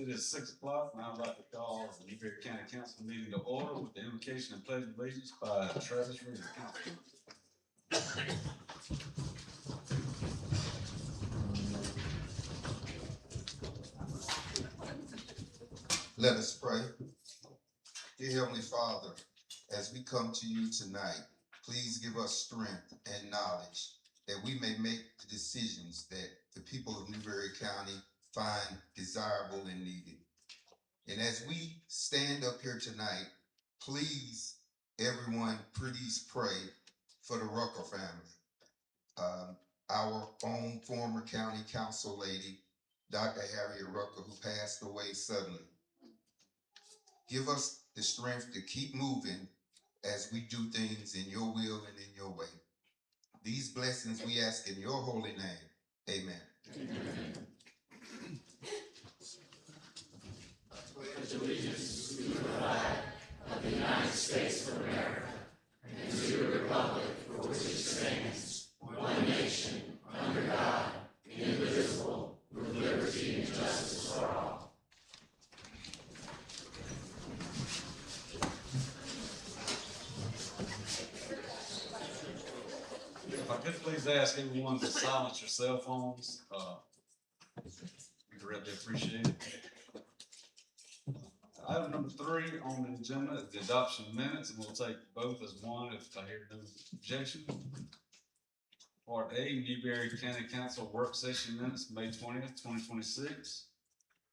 It is 6 o'clock, and I'd like to call the Newberry County Council meeting to order with the invocation and pledge of allegiance by Travis Reed. Let us pray. Dear Heavenly Father, as we come to you tonight, please give us strength and knowledge that we may make the decisions that the people of Newberry County find desirable and needed. And as we stand up here tonight, please, everyone, please pray for the Rucker family. Our own former county council lady, Dr. Harriet Rucker, who passed away suddenly. Give us the strength to keep moving as we do things in your will and in your way. These blessings we ask in your holy name. Amen. Amen. Pledge allegiance to the flag of the United States of America and to the republic for which it stands, one nation, under God, indivisible, with liberty and justice for all. If I could please ask everyone to silence your cell phones, we greatly appreciate it. Item number 3 on the agenda is the adoption of minutes, and we'll take both as one if I hear no objection. Part A, Newberry County Council work session minutes, May 20th, 2026.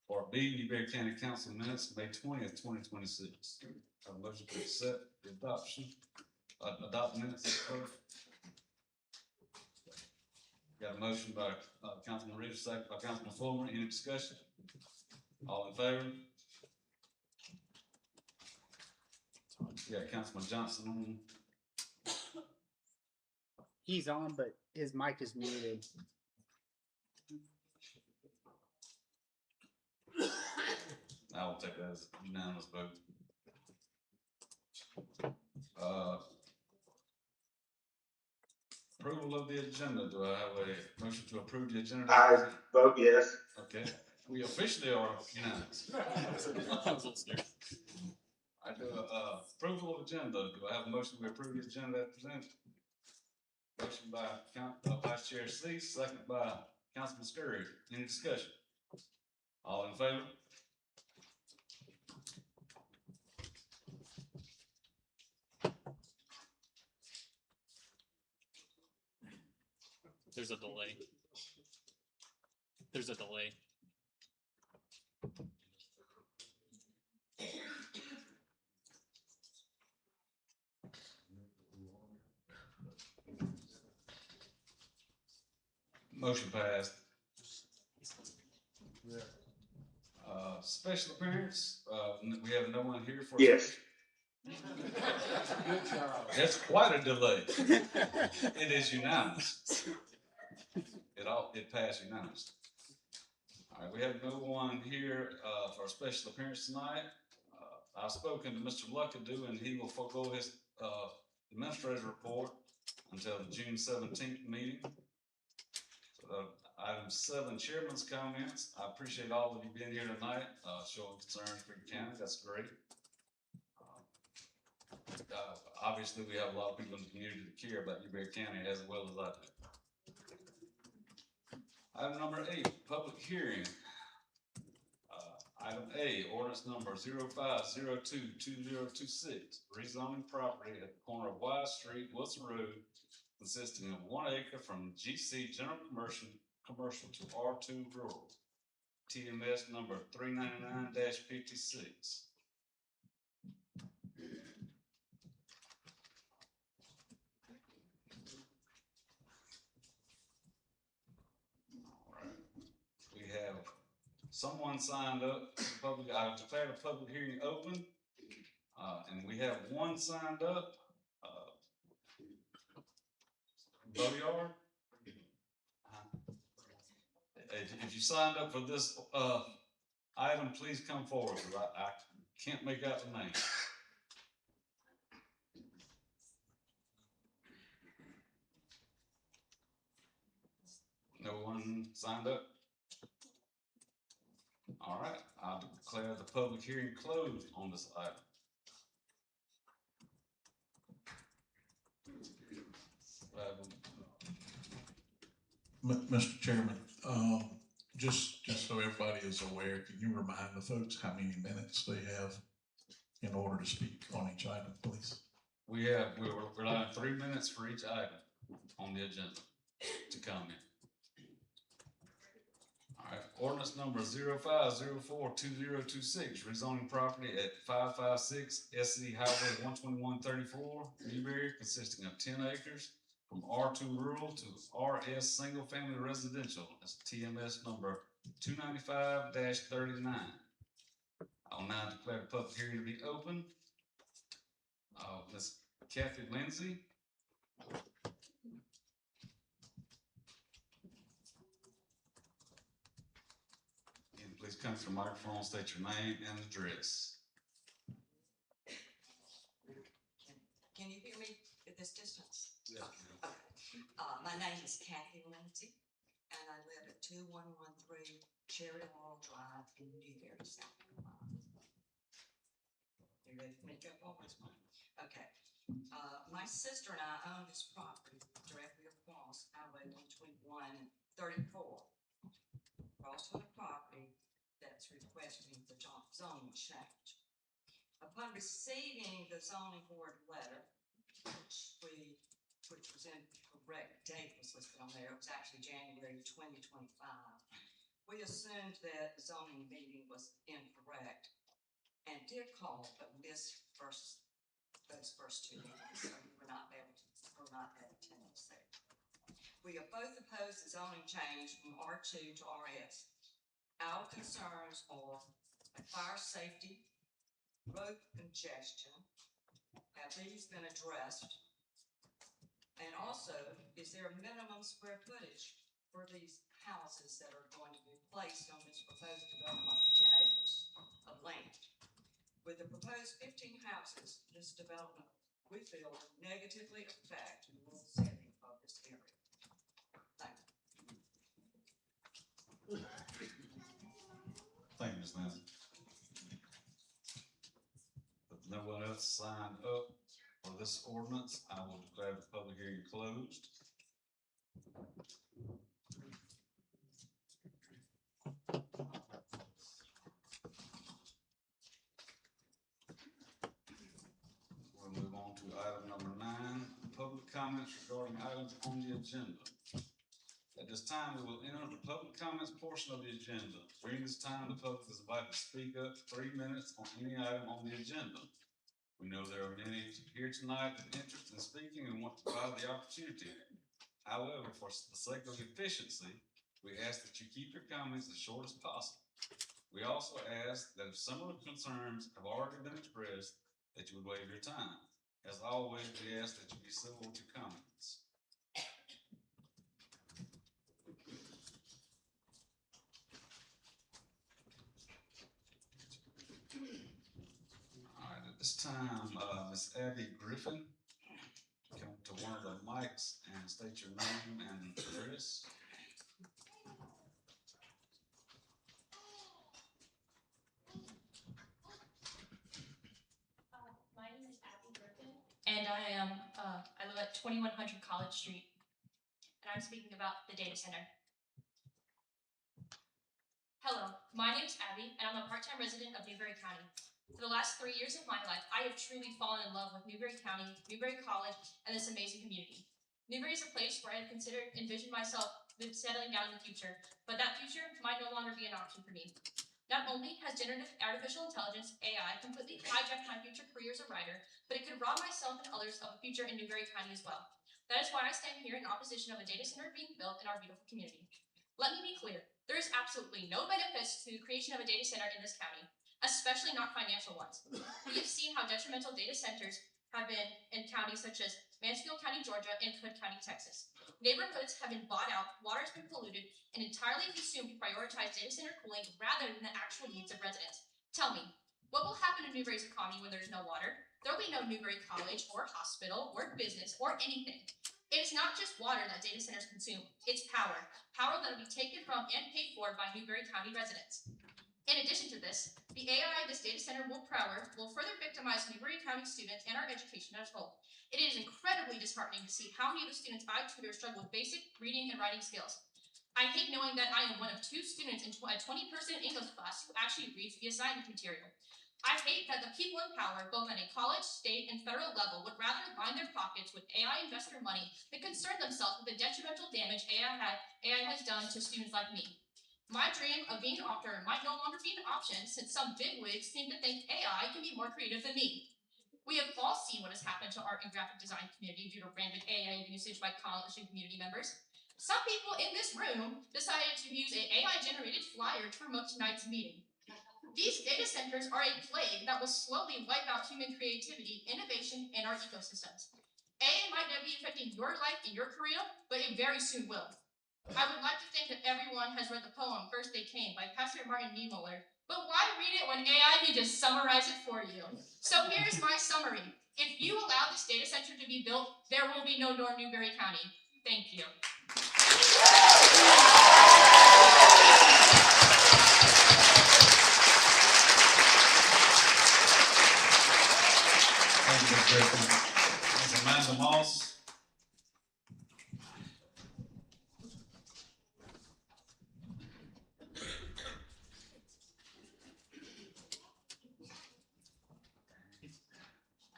Part B, Newberry County Council minutes, May 20th, 2026. Have a motion to accept the adoption, adopt minutes. Got a motion by Councilman Rich, second by Councilman Fulmer. Any discussion? All in favor? Yeah, Councilman Johnson on. He's on, but his mic is muted. I will take that as a unanimous vote. Approval of the agenda. Do I have a motion to approve the agenda? I vote yes. Okay. We officially are unanimous. I do approval of agenda. Do I have a motion to approve the agenda as presented? Motion by Vice Chair C, second by Councilman Scurry. Any discussion? All in favor? There's a delay. There's a delay. Motion passed. Special appearance. We have no one here for. Yes. Good job. That's quite a delay. It is unanimous. It passed unanimously. All right, we have no one here for a special appearance tonight. I've spoken to Mr. Luckadoo, and he will forego his administrative report until the June 17th meeting. So, item 7, Chairman's comments. I appreciate all of you being here tonight, showing concern for your county. That's great. Obviously, we have a lot of people in the community that care about Newberry County as well as I do. Item number 8, public hearing. Item A, ordinance number 05022026, rezoning property at the corner of Wise Street, Wilson Road, consisting of 1 acre from GC General Commercial to R2 Rural. TMS number 399-56. Someone signed up. I've declared a public hearing open, and we have one signed up. Boyard. If you signed up for this item, please come forward. I can't make out the name. No one signed up. All right, I'll declare the public hearing closed on this item. Mr. Chairman, just so everybody is aware, can you remind the folks how many minutes they have in order to speak on each item, please? We're allowing 3 minutes for each item on the agenda to comment. All right, ordinance number 05042026, rezoning property at 556 SC Highway 12134, Newberry, consisting of 10 acres from R2 rural to RS single family residential. That's TMS number 295-39. I'll now declare the public hearing to be open. Ms. Kathy Lindsay. And please come to the microphone, state your name and address. Can you hear me at this distance? Yeah. My name is Kathy Lindsay, and I live at 2113 Cherry Laurel Drive in Newberry, South Carolina. You ready for me to go forward? Okay. My sister and I own this property directly across Highway 12134. We're also on a property that's requesting the zoning change. Upon receiving the zoning board letter, which was in correct date was listed on there, it was actually January 2025. We assumed that the zoning meeting was incorrect and did call, but missed those first 2 meetings, so we were not able to attend there. We have both opposed the zoning change from R2 to RS. Our concerns are fire safety, road congestion. Have these been addressed? And also, is there a minimum square footage for these houses that are going to be placed on this proposed development of 10 acres of land? With the proposed 15 houses, this development, we feel, will negatively affect the rural setting of this area. Thank you. Thank you, Ms. Lindsay. If no one else signed up for this ordinance, I will declare the public hearing closed. We'll move on to item number 9, public comments regarding items on the agenda. At this time, we will enter the public comments portion of the agenda. During this time, the public is invited to speak up 3 minutes on any item on the agenda. We know there are many here tonight with interest in speaking and want to provide the opportunity. However, for the sake of efficiency, we ask that you keep your comments as short as possible. We also ask that if similar concerns have already been expressed, that you would waive your time. As always, we ask that you be civil to comments. All right, at this time, Ms. Abby Griffin, come to one of the mics and state your name and address. My name is Abby Griffin, and I live at 2100 College Street, and I'm speaking about the data center. Hello, my name is Abby, and I'm a part-time resident of Newberry County. For the last 3 years of my life, I have truly fallen in love with Newberry County, Newberry College, and this amazing community. Newberry is a place where I have envisioned myself settling down in the future, but that future might no longer be an option for me. Not only has generative artificial intelligence, AI, completely hijacked my future career as a writer, but it could rob myself and others of a future in Newberry County as well. That is why I stand here in opposition of a data center being built in our beautiful community. Let me be clear, there is absolutely no benefits to the creation of a data center in this county, especially not financial ones. We have seen how detrimental data centers have been in counties such as Mansfield County, Georgia, and Hood County, Texas. Neighborhoods have been bought out, water has been polluted, and entirely consumed to prioritize data center cooling rather than the actual needs of residents. Tell me, what will happen to Newberry's economy when there's no water? There will be no Newberry College or hospital or business or anything. It's not just water that data centers consume, it's power. Power that will be taken from and paid for by Newberry County residents. In addition to this, the AI of this data center will further victimize Newberry County students and our education as a whole. It is incredibly disheartening to see how many of the students I tutor struggle with basic reading and writing skills. I hate knowing that I am one of 2 students in a 20-person English class who actually reads the assignment material. I hate that the people in power, both on a college, state, and federal level, would rather line their pockets with AI investor money than concern themselves with the detrimental damage AI has done to students like me. My dream of being an author might no longer be an option since some bigwigs seem to think AI can be more creative than me. We have all seen what has happened to art and graphic design community due to rampant AI usage by college and community members. Some people in this room decided to use an AI-generated flyer to promote tonight's meeting. These data centers are a plague that will slowly wipe out human creativity, innovation, and our ecosystems. AI might not be affecting your life and your career, but it very soon will. I would like to think that everyone has read the poem First They Came by Pastor Martin Niemöller, but why read it when AI can just summarize it for you? So here's my summary. If you allow this data center to be built, there will be no Newberry County. Thank you. Thank you, Ms. Griffin. Ms. Amanda Moss.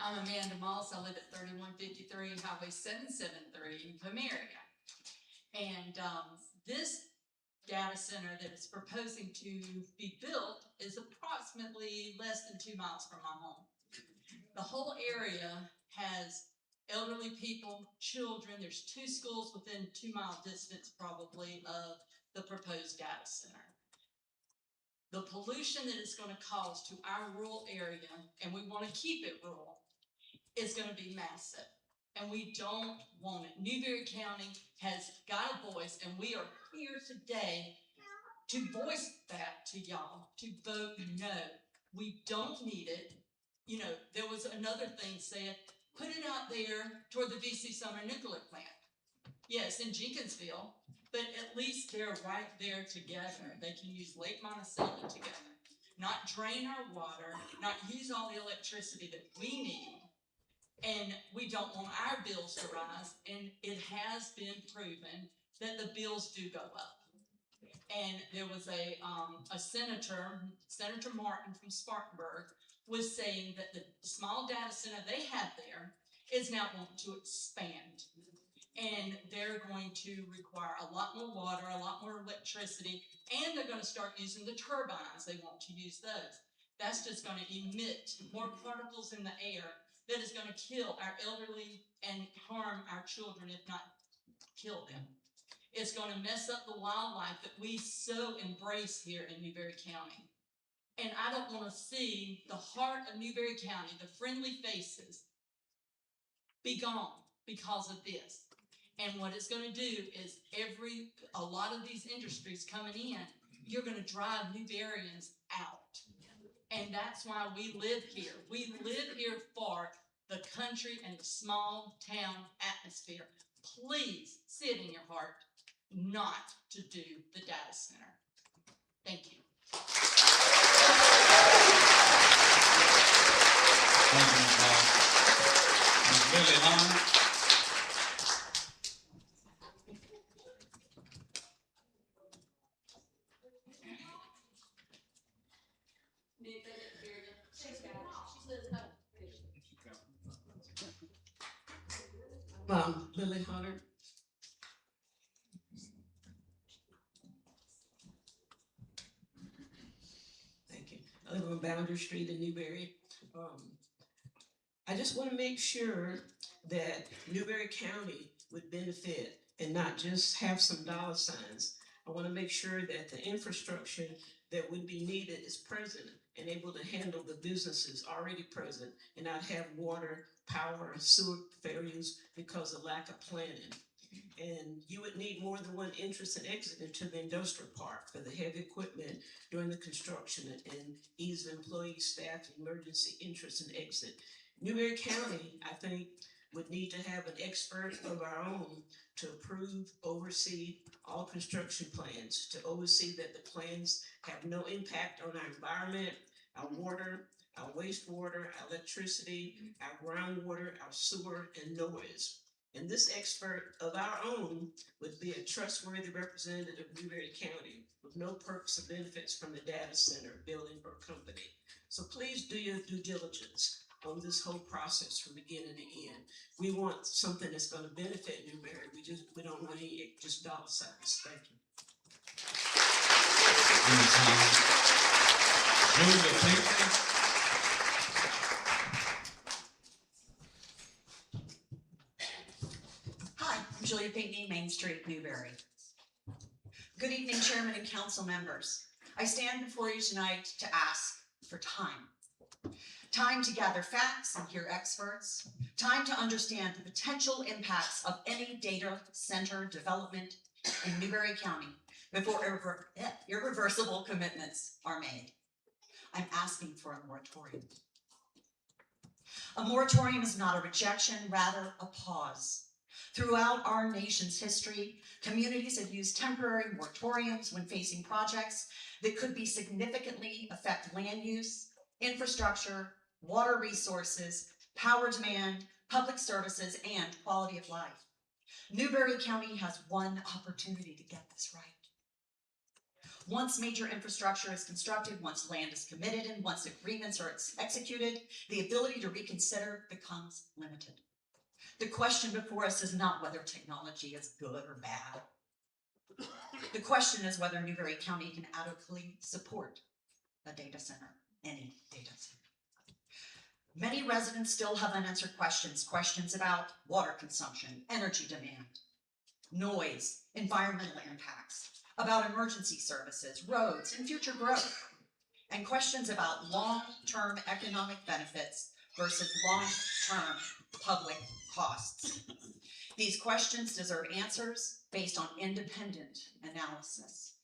I'm Amanda Moss. I live at 3153 Highway 773 in Pomeria. And this data center that is proposing to be built is approximately less than 2 miles from my home. The whole area has elderly people, children. There's 2 schools within 2-mile distance probably of the proposed data center. The pollution that it's going to cause to our rural area, and we want to keep it rural, is going to be massive, and we don't want it. Newberry County has got a voice, and we are here today to voice that to y'all, to vote no. We don't need it. You know, there was another thing said, put it out there toward the VC Summer nuclear plant. Yes, in Jenkinsville, but at least they're right there together. They can use Lake Monticello together, not drain our water, not use all the electricity that we need. And we don't want our bills to rise, and it has been proven that the bills do go up. And there was a senator, Senator Martin from Spartanburg, was saying that the small data center they have there is now wanting to expand. And they're going to require a lot more water, a lot more electricity, and they're going to start using the turbines. They want to use those. That's just going to emit more particles in the air that is going to kill our elderly and harm our children, if not kill them. It's going to mess up the wildlife that we so embrace here in Newberry County. And I don't want to see the heart of Newberry County, the friendly faces, be gone because of this. And what it's going to do is a lot of these industries coming in, you're going to drive Newberryans out. And that's why we live here. We live here for the country and the small town atmosphere. Please sit in your heart not to do the data center. Thank you. Thank you, Ms. Moss. Ms. Lily Hunter. Lily Hunter. Thank you. I live on Boundary Street in Newberry. I just want to make sure that Newberry County would benefit and not just have some dollar signs. I want to make sure that the infrastructure that would be needed is present and able to handle the businesses already present and not have water, power, sewer failures because of lack of planning. And you would need more than one entrance and exit into the industrial park for the heavy equipment during the construction and ease of employee, staff, emergency entrance and exit. Newberry County, I think, would need to have an expert of our own to approve, oversee all construction plans, to oversee that the plans have no impact on our environment, our water, our wastewater, our electricity, our groundwater, our sewer, and noise. And this expert of our own would be a trustworthy representative of Newberry County with no perks or benefits from the data center, building, or company. So please do your due diligence on this whole process from beginning to end. We want something that's going to benefit Newberry. We don't want any just dollar signs. Thank you. Julia Pinckney. Hi, I'm Julia Pinckney, Main Street, Newberry. Good evening, Chairman and Council members. I stand before you tonight to ask for time. Time to gather facts and hear experts. Time to understand the potential impacts of any data center development in Newberry County before irreversible commitments are made. I'm asking for a moratorium. A moratorium is not a rejection, rather a pause. Throughout our nation's history, communities have used temporary moratoriums when facing projects that could be significantly affect land use, infrastructure, water resources, power demand, public services, and quality of life. Newberry County has one opportunity to get this right. Once major infrastructure is constructed, once land is committed, and once agreements are executed, the ability to reconsider becomes limited. The question before us is not whether technology is good or bad. The question is whether Newberry County can adequately support a data center, any data center. Many residents still have unanswered questions about water consumption, energy demand, noise, environmental impacts, about emergency services, roads, and future growth, and questions about long-term economic benefits versus long-term public costs. These questions deserve answers based on independent analysis.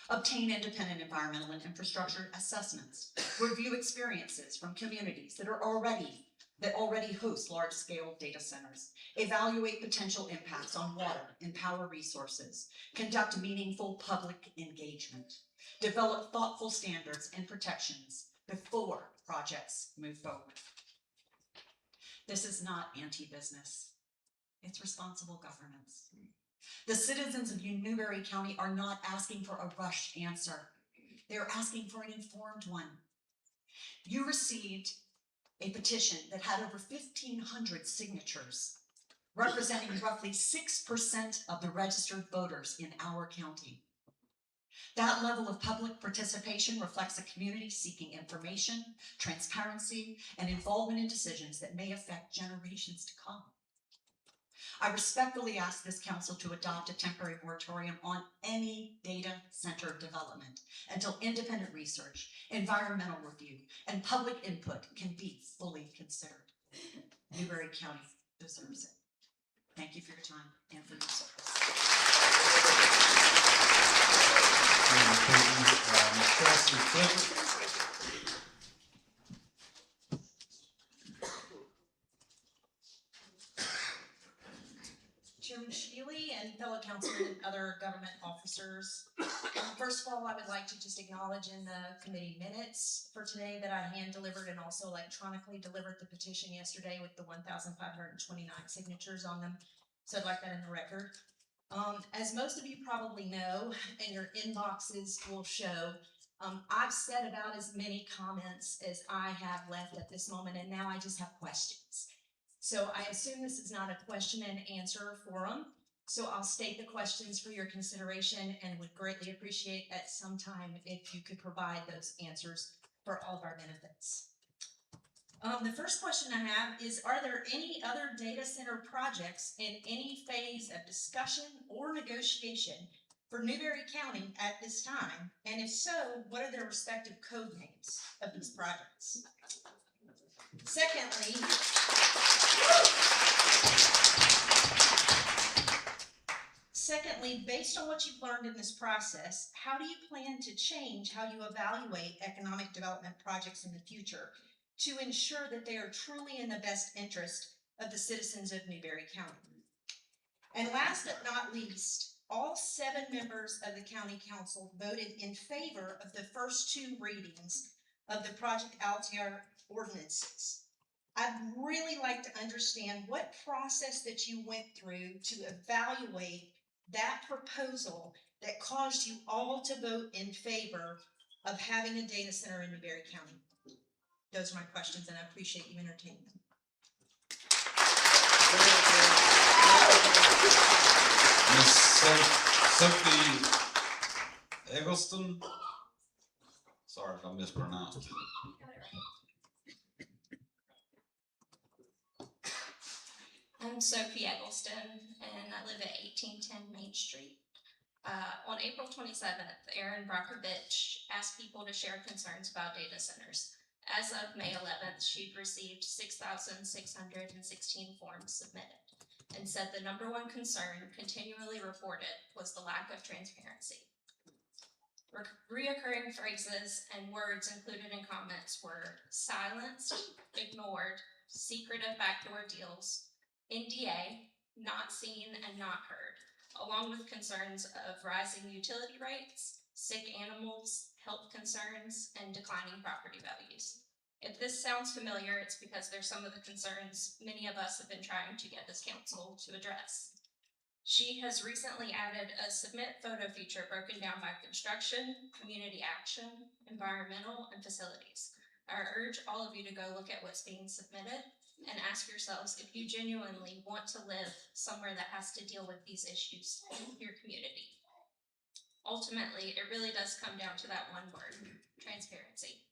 Obtain independent environmental and infrastructure assessments. Review experiences from communities that already host large-scale data centers. Evaluate potential impacts on water and power resources. Conduct meaningful public engagement. Develop thoughtful standards and protections before projects move forward. This is not anti-business. It's responsible governance. The citizens of Newberry County are not asking for a rushed answer. They're asking for an informed one. You received a petition that had over 1,500 signatures, representing roughly 6% of the registered voters in our county. That level of public participation reflects a community seeking information, transparency, and involvement in decisions that may affect generations to come. I respectfully ask this council to adopt a temporary moratorium on any data center development until independent research, environmental review, and public input can be fully considered. Newberry County deserves it. Thank you for your time and for your service. Chairman Shealy and fellow councilmen and other government officers. First of all, I would like to just acknowledge in the committee minutes for today that I hand delivered and also electronically delivered the petition yesterday with the 1,529 signatures on them. So I'd like that in the record. As most of you probably know, and your inboxes will show, I've said about as many comments as I have left at this moment, and now I just have questions. So I assume this is not a question and answer forum. So I'll state the questions for your consideration and would greatly appreciate at some time if you could provide those answers for all of our benefits. The first question I have is, are there any other data center projects in any phase of discussion or negotiation for Newberry County at this time? And if so, what are their respective code names of these projects? Secondly, based on what you've learned in this process, how do you plan to change how you evaluate economic development projects in the future to ensure that they are truly in the best interest of the citizens of Newberry County. And last but not least, all 7 members of the county council voted in favor of the first 2 readings of the Project Altair ordinances. I'd really like to understand what process that you went through to evaluate that proposal that caused you all to vote in favor of having a data center in Newberry County. Those are my questions, and I appreciate you entertaining them. Miss Sophie Eggleston. Sorry if I mispronounced it. I'm Sophie Eggleston, and I live at 1810 Main Street. On April 27th, Erin Brockovich asked people to share concerns about data centers. As of May 11th, she'd received 6,616 forms submitted, and said the #1 concern continually reported was the lack of transparency. Reoccurring phrases and words included in comments were silenced, ignored, secretive backdoor deals, NDA, not seen and not heard, along with concerns of rising utility rates, sick animals, health concerns, and declining property values. If this sounds familiar, it's because they're some of the concerns many of us have been trying to get this council to address. She has recently added a submit photo feature broken down by construction, community action, environmental, and facilities. I urge all of you to go look at what's being submitted and ask yourselves if you genuinely want to live somewhere that has to deal with these issues in your community. Ultimately, it really does come down to that one word, transparency.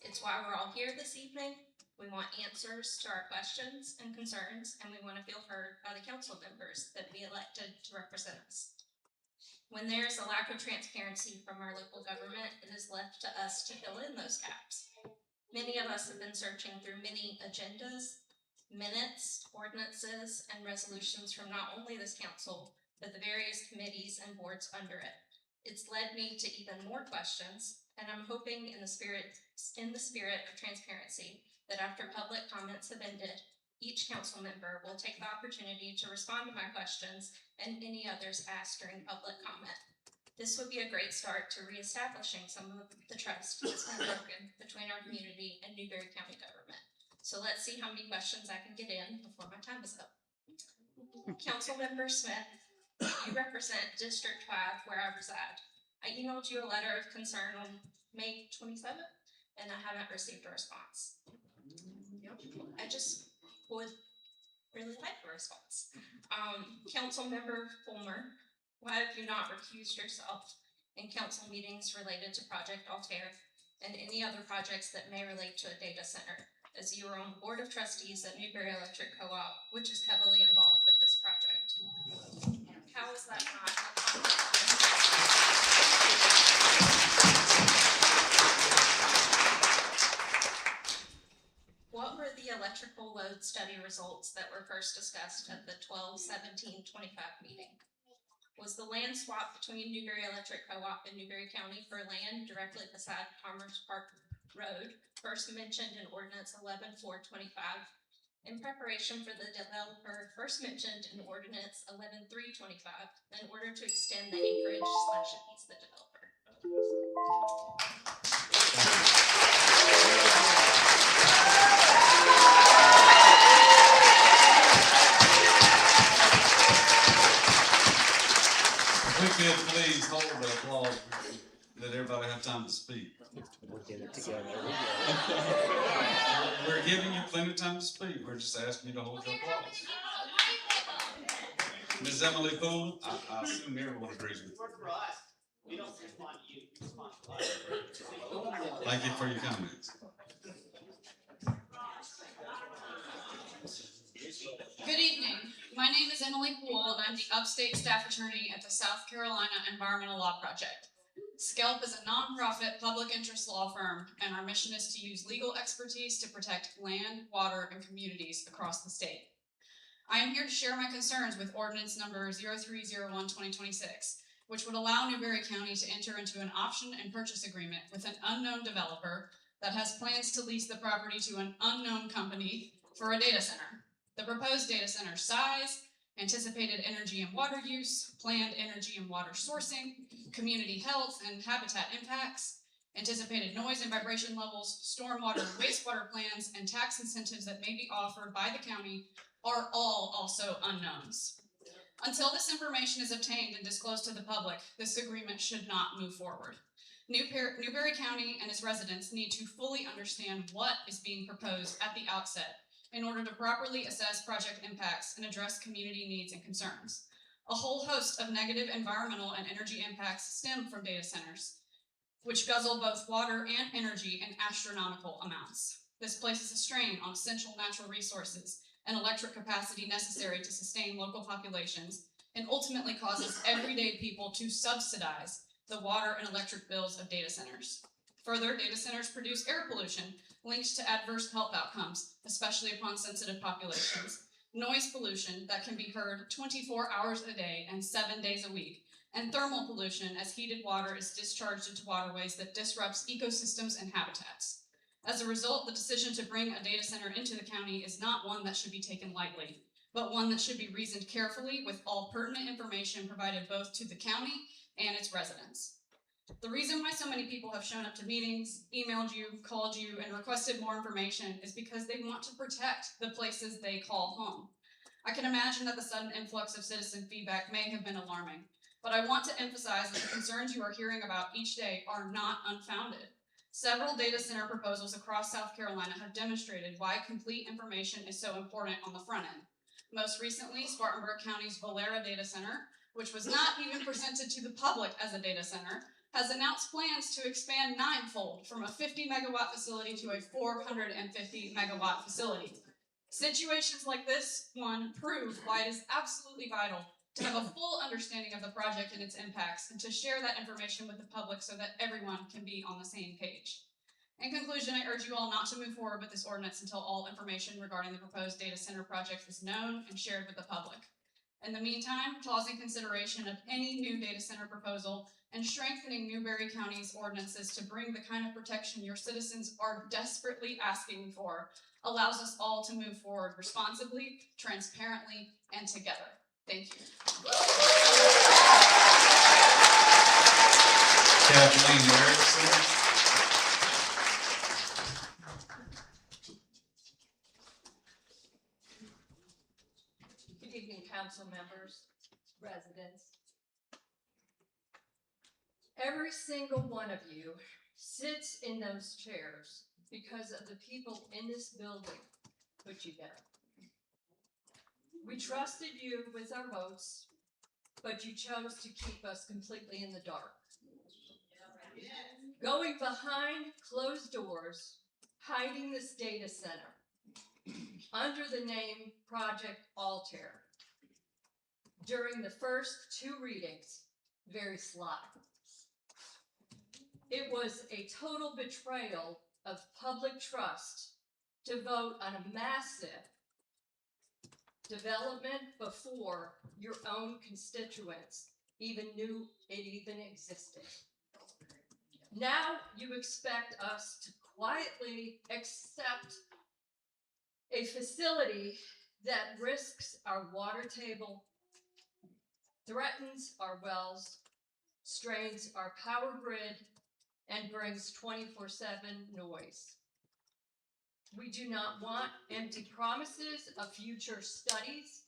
It's why we're all here this evening. We want answers to our questions and concerns, and we want to feel heard by the council members that we elected to represent us. When there's a lack of transparency from our local government, it is left to us to fill in those gaps. Many of us have been searching through many agendas, minutes, ordinances, and resolutions from not only this council, but the various committees and boards under it. It's led me to even more questions, and I'm hoping in the spirit of transparency that after public comments have ended, each council member will take the opportunity to respond to my questions and any others asked during public comment. This would be a great start to reestablishing some of the trust that's been broken between our community and Newberry County government. So let's see how many questions I can get in before my time is up. Councilmember Smith, you represent District 5 where I reside. I emailed you a letter of concern on May 27th, and I haven't received a response. I just would really like a response. Councilmember Fulmer, why have you not recused yourself in council meetings related to Project Altair and any other projects that may relate to a data center, as you are on the board of trustees at Newberry Electric Co-op, which is heavily involved with this project? How is that not a conflict of interest? What were the electrical load study results that were first discussed at the 12/17/25 meeting? Was the land swap between Newberry Electric Co-op and Newberry County for land directly beside Commerce Park Road first mentioned in Ordinance 11/4/25 in preparation for the developer first mentioned in Ordinance 11/3/25 in order to extend the acreage/ease the developer? If we could please hold the applause, let everybody have time to speak. We'll get it together. We're giving you plenty of time to speak. We're just asking you to hold your applause. Ms. Emily Poole, I assume everyone agrees with you. Work for us. We don't respond to you, you respond to us. Thank you for your comments. Good evening. My name is Emily Poole, and I'm the upstate staff attorney at the South Carolina Environmental Law Project. SCELP is a nonprofit public interest law firm, and our mission is to use legal expertise to protect land, water, and communities across the state. I am here to share my concerns with ordinance number 0301/2026, which would allow Newberry County to enter into an option and purchase agreement with an unknown developer that has plans to lease the property to an unknown company for a data center. The proposed data center size, anticipated energy and water use, planned energy and water sourcing, community health and habitat impacts, anticipated noise and vibration levels, stormwater and wastewater plans, and tax incentives that may be offered by the county are all also unknowns. Until this information is obtained and disclosed to the public, this agreement should not move forward. Newberry County and its residents need to fully understand what is being proposed at the outset in order to properly assess project impacts and address community needs and concerns. A whole host of negative environmental and energy impacts stem from data centers, which guzzle both water and energy in astronomical amounts. This places a strain on essential natural resources and electric capacity necessary to sustain local populations, and ultimately causes everyday people to subsidize the water and electric bills of data centers. Further, data centers produce air pollution linked to adverse health outcomes, especially upon sensitive populations, noise pollution that can be heard 24 hours a day and 7 days a week, and thermal pollution as heated water is discharged into waterways that disrupts ecosystems and habitats. As a result, the decision to bring a data center into the county is not one that should be taken lightly, but one that should be reasoned carefully with all pertinent information provided both to the county and its residents. The reason why so many people have shown up to meetings, emailed you, called you, and requested more information is because they want to protect the places they call home. I can imagine that the sudden influx of citizen feedback may have been alarming, but I want to emphasize that the concerns you are hearing about each day are not unfounded. Several data center proposals across South Carolina have demonstrated why complete information is so important on the front end. Most recently, Spartanburg County's Valera Data Center, which was not even presented to the public as a data center, has announced plans to expand ninefold from a 50 megawatt facility to a 450 megawatt facility. Situations like this one prove why it is absolutely vital to have a full understanding of the project and its impacts, and to share that information with the public so that everyone can be on the same page. In conclusion, I urge you all not to move forward with this ordinance until all information regarding the proposed data center project is known and shared with the public. In the meantime, pausing consideration of any new data center proposal and strengthening Newberry County's ordinances to bring the kind of protection your citizens are desperately asking for allows us all to move forward responsibly, transparently, and together. Thank you. Kathleen Erickson. Good evening, council members, residents. Every single one of you sits in those chairs because of the people in this building put you there. We trusted you with our votes, but you chose to keep us completely in the dark. Going behind closed doors, hiding this data center under the name Project Altair. During the first 2 readings, very sly. It was a total betrayal of public trust to vote on a massive development before your own constituents even knew it even existed. Now you expect us to quietly accept a facility that risks our water table, threatens our wells, strains our power grid, and brings 24/7 noise. We do not want empty promises of future studies.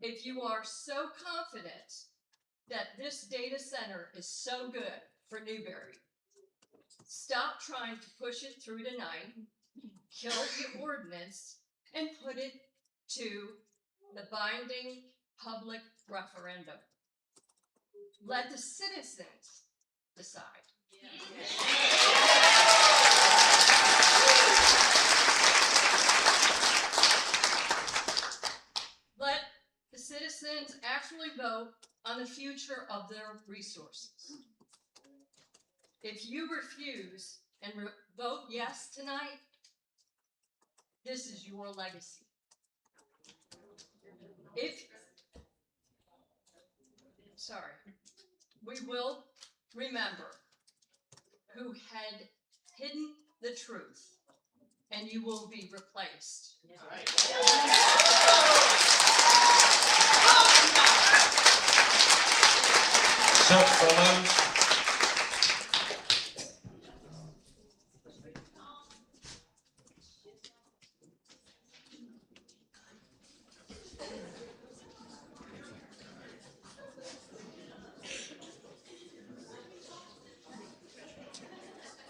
If you are so confident that this data center is so good for Newberry, stop trying to push it through tonight, kill the ordinance, and put it to the binding public referendum. Let the citizens decide. Let the citizens actually vote on the future of their resources. If you refuse and vote yes tonight, this is your legacy. We will remember who had hidden the truth and you will be replaced. Chuck Fellows.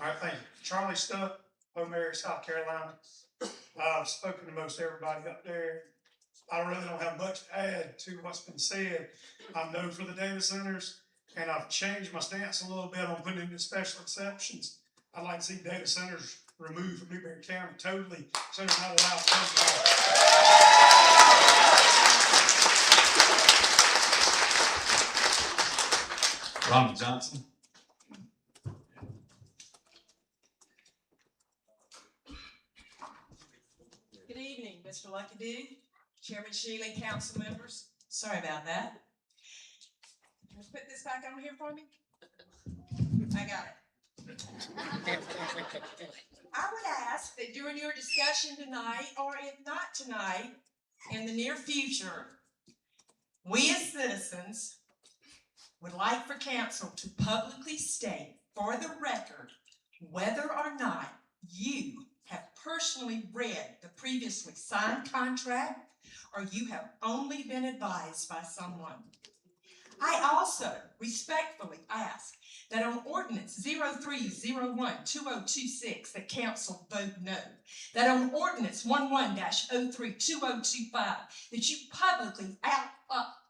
All right, thank you. Charlie Stuck, Newberry, South Carolina. I've spoken to most everybody up there. I really don't have much to add to what's been said. I'm known for the data centers, and I've changed my stance a little bit on putting in the special exceptions. I'd like to see data centers removed from Newberry County totally, so they're not allowed to come back. Ronald Johnson. Good evening, Mr. Lucky Dude, Chairman Shealy, council members. Sorry about that. Can you put this back on here for me? I got it. I would ask that during your discussion tonight, or if not tonight, in the near future, we as citizens would like for council to publicly state for the record whether or not you have personally read the previously signed contract or you have only been advised by someone. I also respectfully ask that on ordinance 0301-2026 that council vote no, that on ordinance 11-03-2025 that you publicly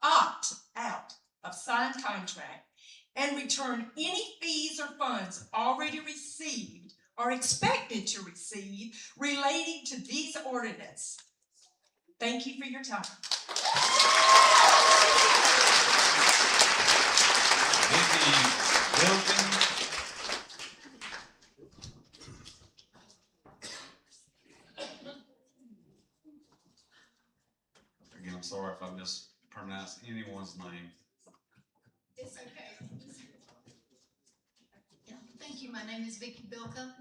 opt out of signed contract and return any fees or funds already received or expected to receive relating to these ordinances. Thank you for your time. Vicky Wilkins. Again, I'm sorry if I mispronounced anyone's name. It's okay. Yeah, thank you. My name is Vicky Bilka.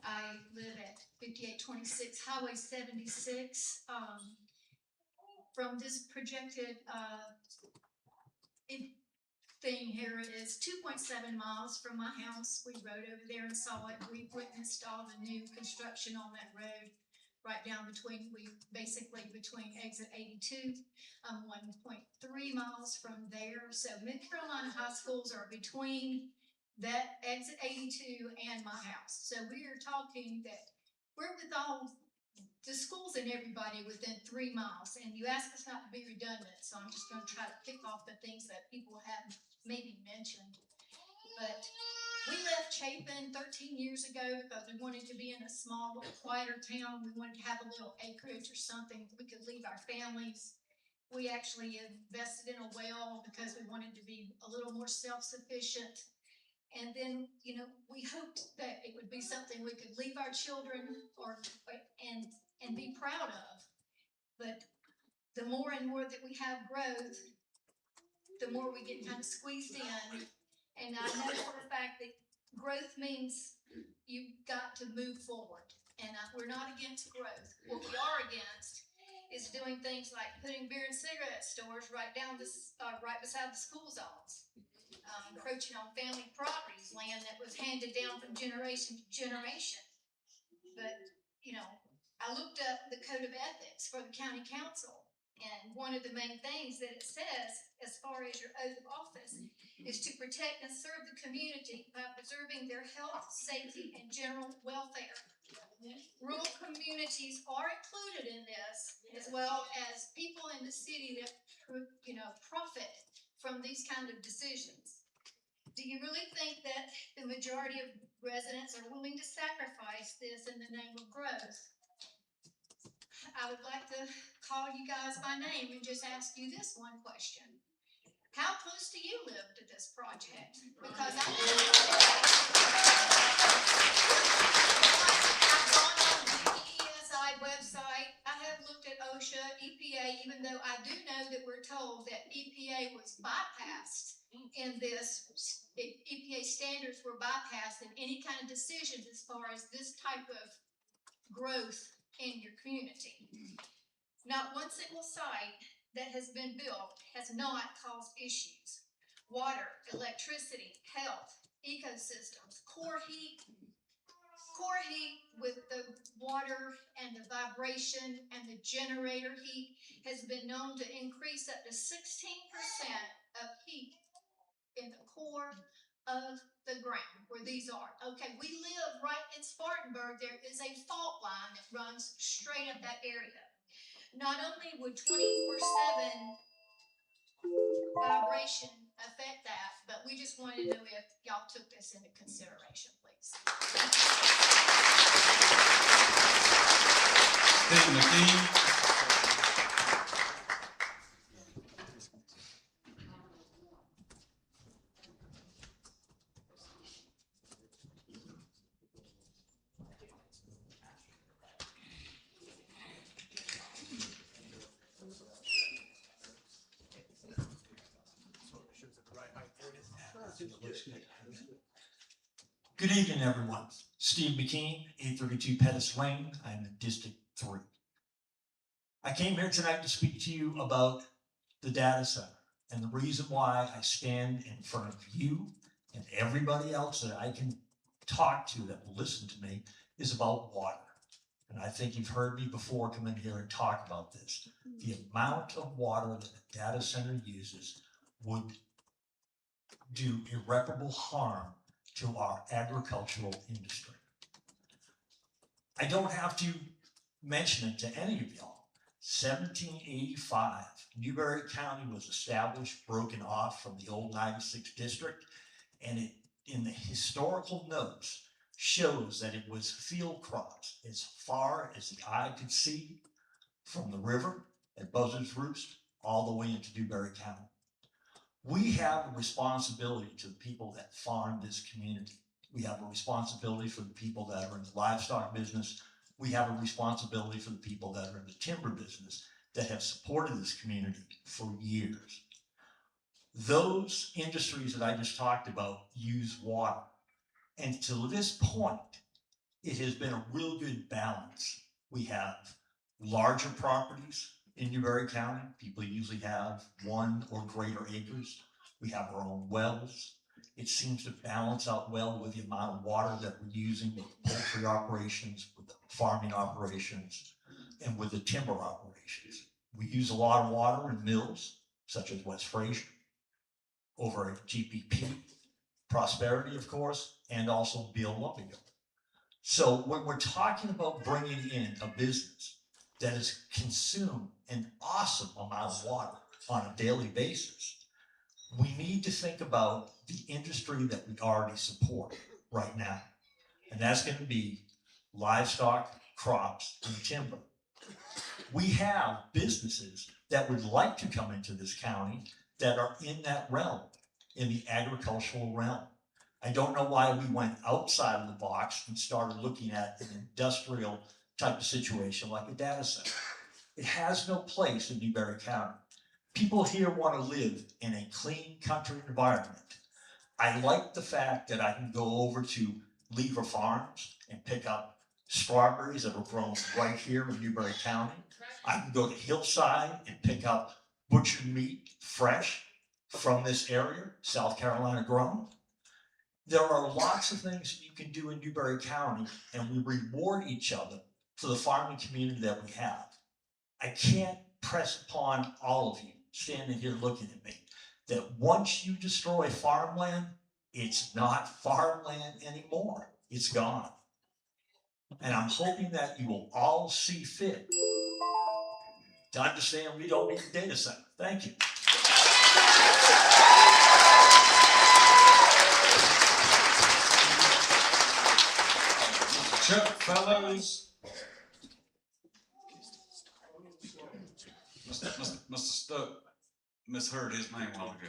I live at 5826 Highway 76. From this projected thing here, it is 2.7 miles from my house. We rode over there and saw it. We witnessed all the new construction on that road right down between exit 82. 1.3 miles from there. So Mid Carolina high schools are between that exit 82 and my house. So we are talking that we're with all the schools and everybody within 3 miles. And you ask us not to be redundant, so I'm just going to try to pick off the things that people have maybe mentioned. But we left Chapin 13 years ago because we wanted to be in a small, quieter town. We wanted to have a little acreage or something that we could leave our families. We actually invested in a well because we wanted to be a little more self-sufficient. And then, we hoped that it would be something we could leave our children and be proud of. But the more and more that we have growth, the more we get kind of squeezed in. And I know for a fact that growth means you've got to move forward. And we're not against growth. What we are against is doing things like putting beer and cigarette stores right beside the school zones, encroaching on family properties, land that was handed down from generation to generation. But, I looked up the code of ethics for the county council, and one of the main things that it says, as far as your oath of office, is to protect and serve the community by preserving their health, safety, and general welfare. Rural communities are included in this, as well as people in the city that, profit from these kind of decisions. Do you really think that the majority of residents are willing to sacrifice this in the name of growth? I would like to call you guys by name and just ask you this one question. How close do you live to this project? Because I've gone on the ESI website. I have looked at OSHA, EPA, even though I do know that we're told that EPA was bypassed in this. EPA standards were bypassed in any kind of decisions as far as this type of growth in your community. Not one single site that has been built has not caused issues. Water, electricity, health, ecosystems, core heat with the water and the vibration and the generator heat has been known to increase up to 16% of heat in the core of the ground where these are. Okay, we live right in Spartanburg. There is a fault line that runs straight up that area. Not only would 24/7 vibration affect that, but we just wanted to know if y'all took this into consideration, please. Steve McKean. Good evening, everyone. Steve McKean, 832 Pettis Lane. I'm in District 3. I came here tonight to speak to you about the data center. And the reason why I stand in front of you and everybody else that I can talk to that will listen to me is about water. And I think you've heard me before come in here and talk about this. The amount of water that a data center uses would do irreparable harm to our agricultural industry. I don't have to mention it to any of y'all. 1785, Newberry County was established, broken off from the old 96th district, and it, in the historical notes, shows that it was field crops as far as the eye could see from the river at Buzzard's Roost all the way into Newberry County. We have a responsibility to the people that farm this community. We have a responsibility for the people that are in the livestock business. We have a responsibility for the people that are in the timber business that have supported this community for years. Those industries that I just talked about use water. And to this point, it has been a real good balance. We have larger properties in Newberry County. People usually have 1 or greater acres. We have our own wells. It seems to balance out well with the amount of water that we're using with the poultry operations, with the farming operations, and with the timber operations. We use a lot of water in mills, such as West Fraser, over at GPP, Prosperity, of course, and also Beal Lumbermill. So when we're talking about bringing in a business that has consumed an awesome amount of water on a daily basis, we need to think about the industry that we already support right now. And that's going to be livestock, crops, and timber. We have businesses that would like to come into this county that are in that realm, in the agricultural realm. I don't know why we went outside of the box and started looking at an industrial type of situation like a data center. It has no place in Newberry County. People here want to live in a clean country environment. I like the fact that I can go over to Lever Farms and pick up strawberries that are grown right here in Newberry County. I can go to Hillside and pick up butcher meat fresh from this area, South Carolina grown. There are lots of things that you can do in Newberry County, and we reward each other for the farming community that we have. I can't press upon all of you standing here looking at me that once you destroy farmland, it's not farmland anymore. It's gone. And I'm hoping that you will all see fit to understand we don't need a data center. Thank you. Chuck Fellows. Mr. Stuck misheard his name a while ago.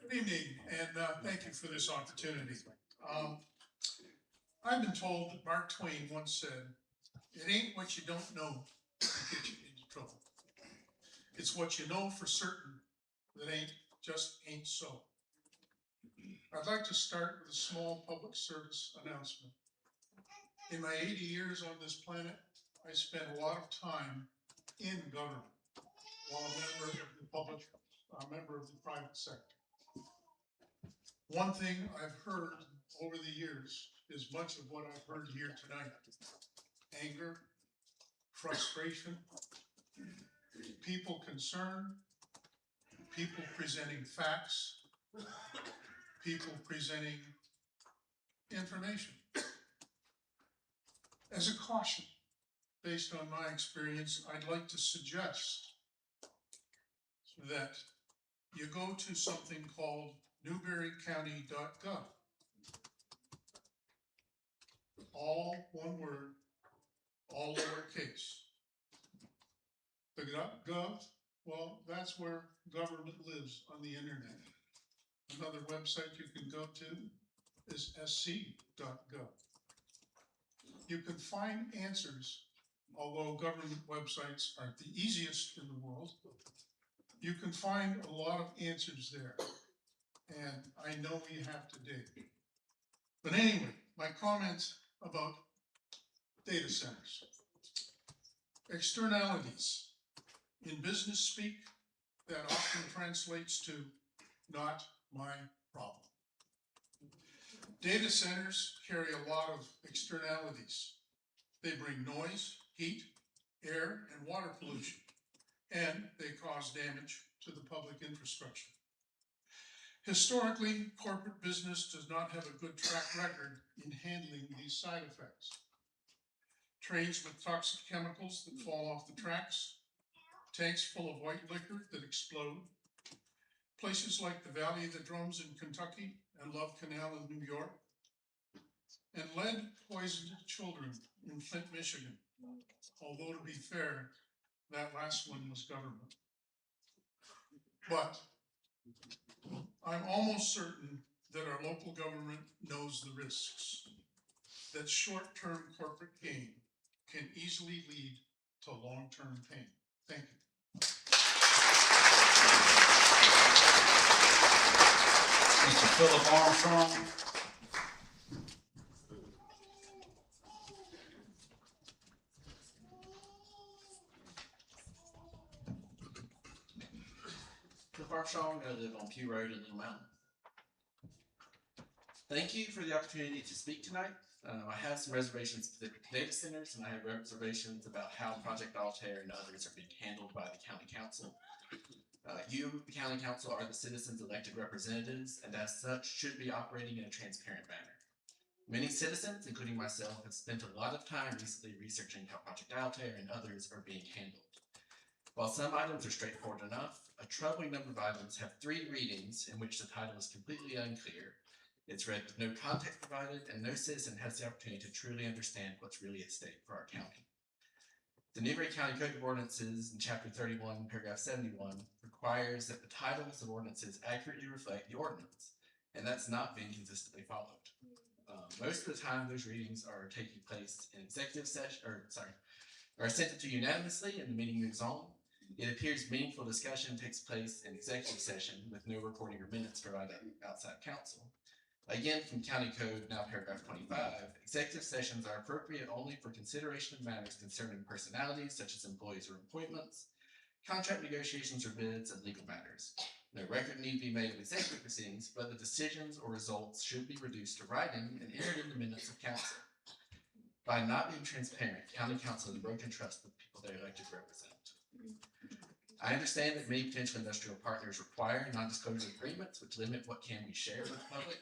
Good evening, and thank you for this opportunity. I've been told that Mark Twain once said, "It ain't what you don't know that gets you into trouble. It's what you know for certain that ain't so." I'd like to start with a small public service announcement. In my 80 years on this planet, I spent a lot of time in government while a member of the public, a member of the private sector. One thing I've heard over the years is much of what I've heard here tonight. Anger, frustration, people concerned, people presenting facts, people presenting information. As a caution, based on my experience, I'd like to suggest that you go to something called newberrycounty.gov. All one word, all lowercase. The .gov, well, that's where government lives on the internet. Another website you can go to is sc.gov. You can find answers, although government websites aren't the easiest in the world. You can find a lot of answers there, and I know we have to dig. But anyway, my comments about data centers. Externalities. In business speak, that often translates to not my problem. Data centers carry a lot of externalities. They bring noise, heat, air, and water pollution, and they cause damage to the public infrastructure. Historically, corporate business does not have a good track record in handling these side effects. Trains with toxic chemicals that fall off the tracks, tanks full of white liquor that explode, places like the Valley of the Drums in Kentucky and Love Canal in New York, and lead poisoned children in Flint, Michigan. Although to be fair, that last one was government. But I'm almost certain that our local government knows the risks, that short-term corporate gain can easily lead to long-term pain. Thank you. Mr. Philip Armstrong. Philip Armstrong, I live on Pew Road in Little Mountain. Thank you for the opportunity to speak tonight. I have some reservations for the data centers, and I have reservations about how Project Altair and others are being handled by the County Council. You, the County Council, are the citizens' elected representatives, and as such should be operating in a transparent manner. Many citizens, including myself, have spent a lot of time recently researching how Project Altair and others are being handled. While some items are straightforward enough, a troubling number of items have 3 readings in which the title is completely unclear. It's read with no context provided, and no citizen has the opportunity to truly understand what's really at stake for our county. The Newberry County Code of Ordinances in Chapter 31, Paragraph 71, requires that the titles of ordinances accurately reflect the ordinance, and that's not being consistently followed. Most of the time, those readings are taking place in executive session, are assented to unanimously and the meeting moves on. It appears meaningful discussion takes place in executive session with no recording or minutes provided outside counsel. Again, from County Code, now paragraph 25, executive sessions are appropriate only for consideration of matters concerning personalities such as employees or appointments, contract negotiations or bids, and legal matters. No record need be made of executive proceedings, but the decisions or results should be reduced to writing and entered in the minutes of council. By not being transparent, County Council has broken trust with the people they elected to represent. I understand that many potential industrial partners require non-disclosure agreements which limit what can be shared with the public.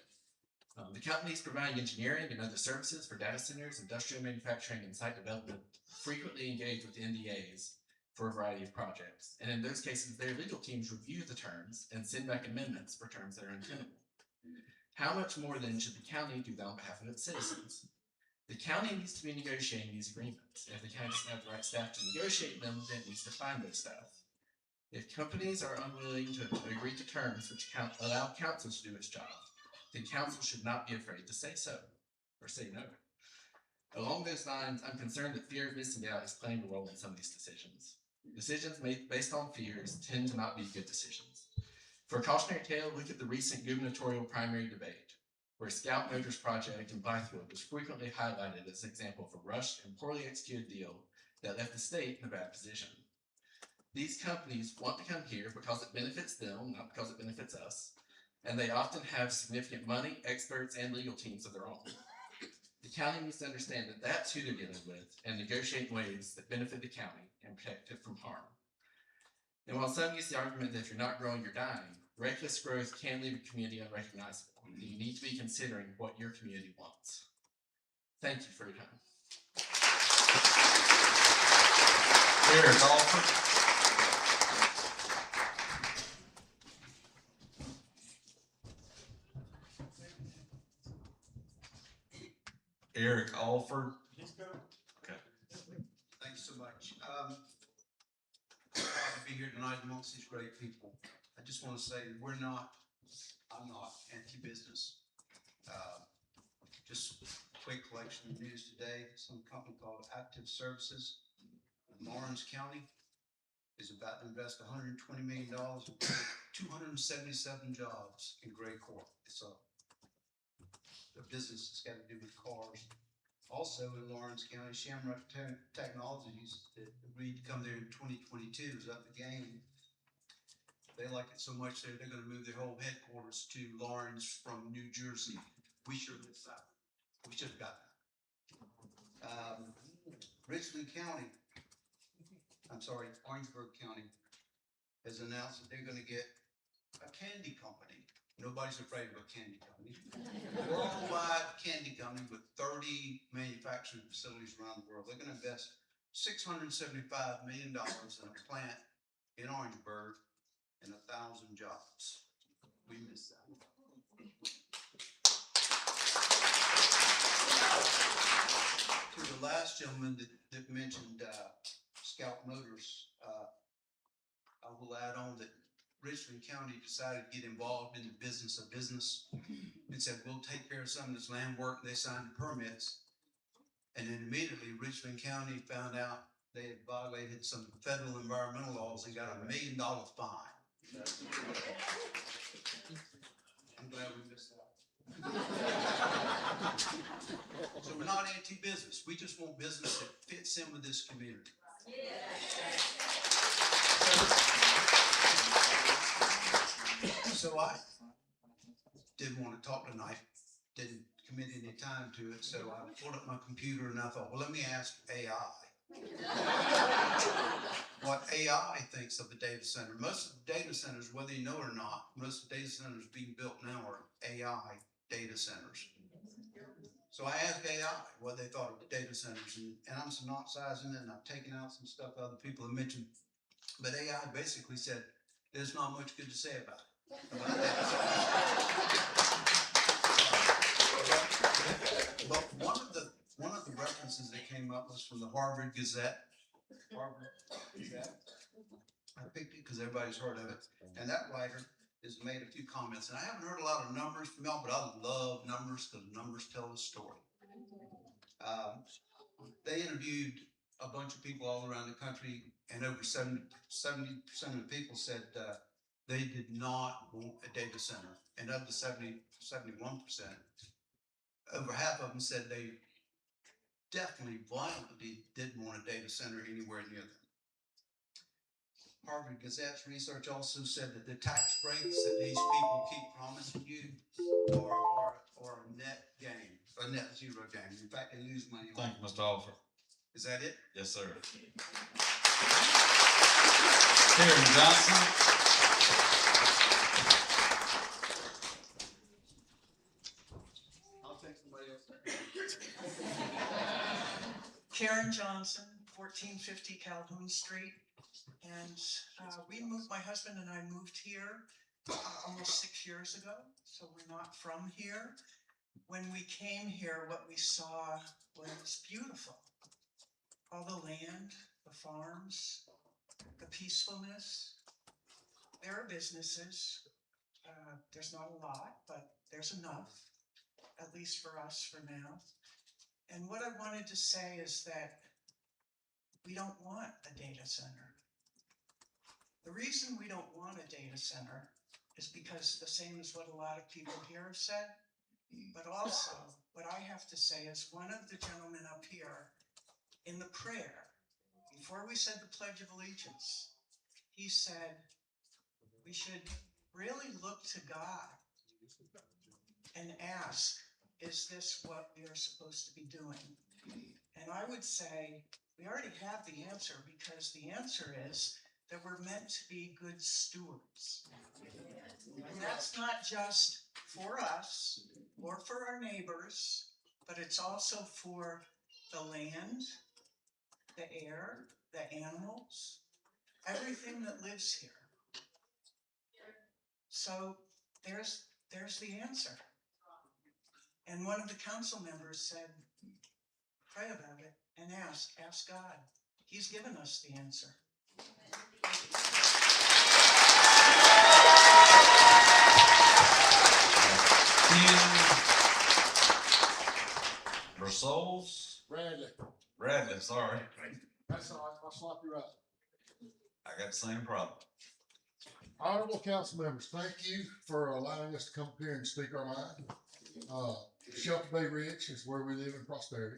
The companies providing engineering and other services for data centers, industrial manufacturing, and site development frequently engage with NDAs for a variety of projects. And in those cases, their legal teams review the terms and send back amendments for terms that are untenable. How much more then should the county do that on behalf of its citizens? The county needs to be negotiating these agreements. If the county doesn't have the right staff to negotiate them, then it needs to find those staff. If companies are unwilling to agree to terms which allow council to do its job, then council should not be afraid to say so, or say no. Along those lines, I'm concerned that fear of missing out is playing a role in some of these decisions. Decisions made based on fears tend to not be good decisions. For a cautionary tale, look at the recent gubernatorial primary debate. where Scout Motors project in Blythewood was frequently highlighted as an example of a rushed and poorly executed deal that left the state in a bad position. These companies want to come here because it benefits them, not because it benefits us, and they often have significant money, experts, and legal teams of their own. The county needs to understand that that's who they're dealing with and negotiate ways that benefit the county and protect it from harm. And while some use the argument that if you're not growing, you're dying, reckless growth can leave a community unrecognizable. And you need to be considering what your community wants. Thank you for your time. Eric Alford. Eric Alford. Okay. Thanks so much. Proud to be here tonight amongst these great people. I just want to say I'm not anti-business. Just a quick collection of news today. Some company called Active Services in Lawrence County is about to invest $120 million in 277 jobs in Gray Court. It's a business that's got to do with cars. Also in Lawrence County, Shamrock Technologies that agreed to come there in 2022 is up the game. They like it so much they're going to move their whole headquarters to Lawrence from New Jersey. We sure missed that. We should have got that. Richland County, Orangeburg County has announced that they're going to get a candy company. Nobody's afraid of a candy company. Worldwide candy company with 30 manufacturing facilities around the world. They're going to invest $675 million in a plant in Orangeburg and 1,000 jobs. We missed that. To the last gentleman that mentioned Scout Motors, I will add on that Richland County decided to get involved in the business of business and said, we'll take care of some of this land work. They signed the permits. And then immediately Richland County found out they had violated some federal environmental laws and got $1 million fine. I'm glad we missed that. So we're not anti-business. We just want business that fits in with this community. So I didn't want to talk tonight, didn't commit any time to it, so I pulled up my computer and I thought, well, let me ask AI what AI thinks of the data center. Most of the data centers, whether you know it or not, most of the data centers being built now are AI data centers. So I asked AI what they thought of the data centers, and I'm synopsizing it, and I've taken out some stuff other people have mentioned, but AI basically said, there's not much good to say about it. But one of the references that came up was from the Harvard Gazette. I picked it because everybody's heard of it, and that writer has made a few comments. And I haven't heard a lot of numbers from y'all, but I love numbers because numbers tell a story. They interviewed a bunch of people all around the country, and over 70% of the people said they did not want a data center. And of the 71%, over half of them said they definitely violently didn't want a data center anywhere near them. Harvard Gazette's research also said that the tax breaks that these people keep promising you are a net gain, a net zero gain. In fact, they lose money on it. Thank you, Mr. Alford. Is that it? Yes, sir. Karen Johnson. I'll take somebody else. Karen Johnson, 1450 Calhoun Street. And my husband and I moved here almost 6 years ago, so we're not from here. When we came here, what we saw was beautiful. All the land, the farms, the peacefulness. There are businesses. There's not a lot, but there's enough, at least for us for now. And what I wanted to say is that we don't want a data center. The reason we don't want a data center is because the same as what a lot of people here have said, But also, what I have to say is one of the gentlemen up here in the prayer, before we said the Pledge of Allegiance, he said we should really look to God and ask, is this what we are supposed to be doing? And I would say we already have the answer, because the answer is that we're meant to be good stewards. And that's not just for us or for our neighbors, but it's also for the land, the air, the animals, everything that lives here. So there's the answer. And one of the council members said, pray about it and ask God. He's given us the answer. Souls? Bradley. Bradley, sorry. That's all right, I'll slap you up. I got the same problem. Honorable council members, thank you for allowing us to come up here and speak our mind. Shelter Bay Ridge is where we live in prosperity.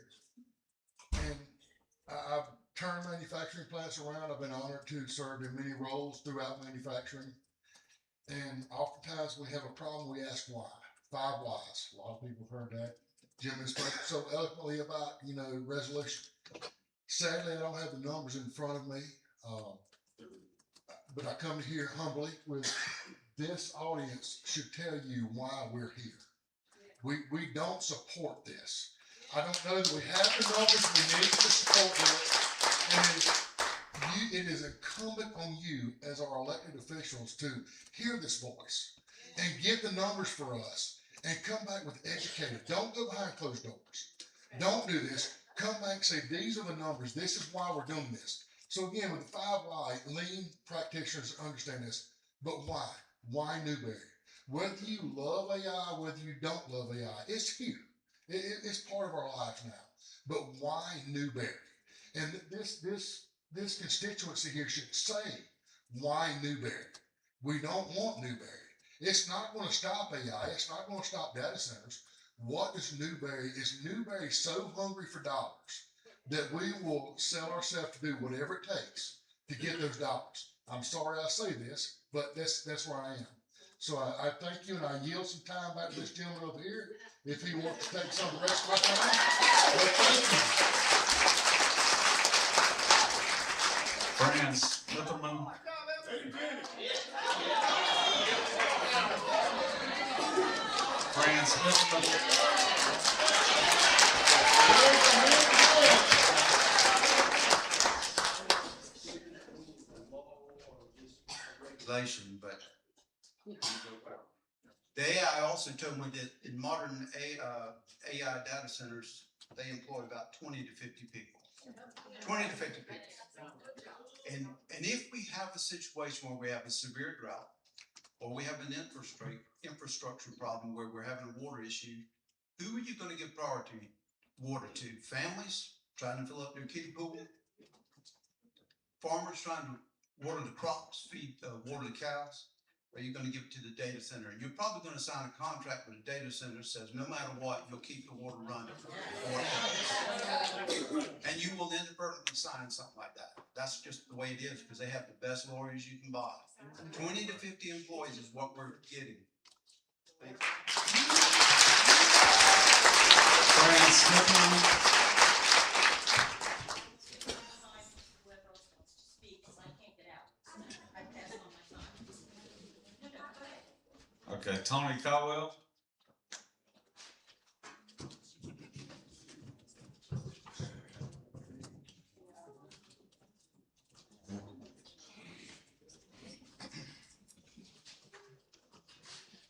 And I've turned manufacturing plants around. I've been honored to serve in many roles throughout manufacturing. And oftentimes we have a problem, we ask why. 5 whys. A lot of people have heard that. Jim has spoken so eloquently about, resolution. Sadly, I don't have the numbers in front of me, but I come here humbly with this audience should tell you why we're here. We don't support this. I don't know that we have the numbers we need to support it. And it is incumbent on you as our elected officials to hear this voice and get the numbers for us. And come back with educated. Don't go behind closed doors. Don't do this. Come back and say, these are the numbers. This is why we're doing this. So again, with the 5 why, lean practitioners understand this. But why? Why Newberry? Whether you love AI, whether you don't love AI, it's here. It's part of our lives now. But why Newberry? And this constituency here should say, why Newberry? We don't want Newberry. It's not going to stop AI. It's not going to stop data centers. What is Newberry? Is Newberry so hungry for dollars that we will sell ourselves to do whatever it takes to get those dollars? I'm sorry I say this, but that's where I am. So I thank you, and I yield some time back to this gentleman over here if he wants to take some of the rest of my time. But thank you. Friends, Litterman. But the AI also told me that in modern AI data centers, they employ about 20 to 50 people. 20 to 50 people. And if we have a situation where we have a severe drought, or we have an infrastructure problem where we're having a water issue, who are you going to give priority water to? Families trying to fill up their kiddie pool? Farmers trying to water the crops, water the cows? Or are you going to give it to the data center? And you're probably going to sign a contract with a data center that says no matter what, you'll keep the water running. And you will inadvertently sign something like that. That's just the way it is, because they have the best lawyers you can buy. 20 to 50 employees is what we're getting. Thank Okay, Tony Caldwell.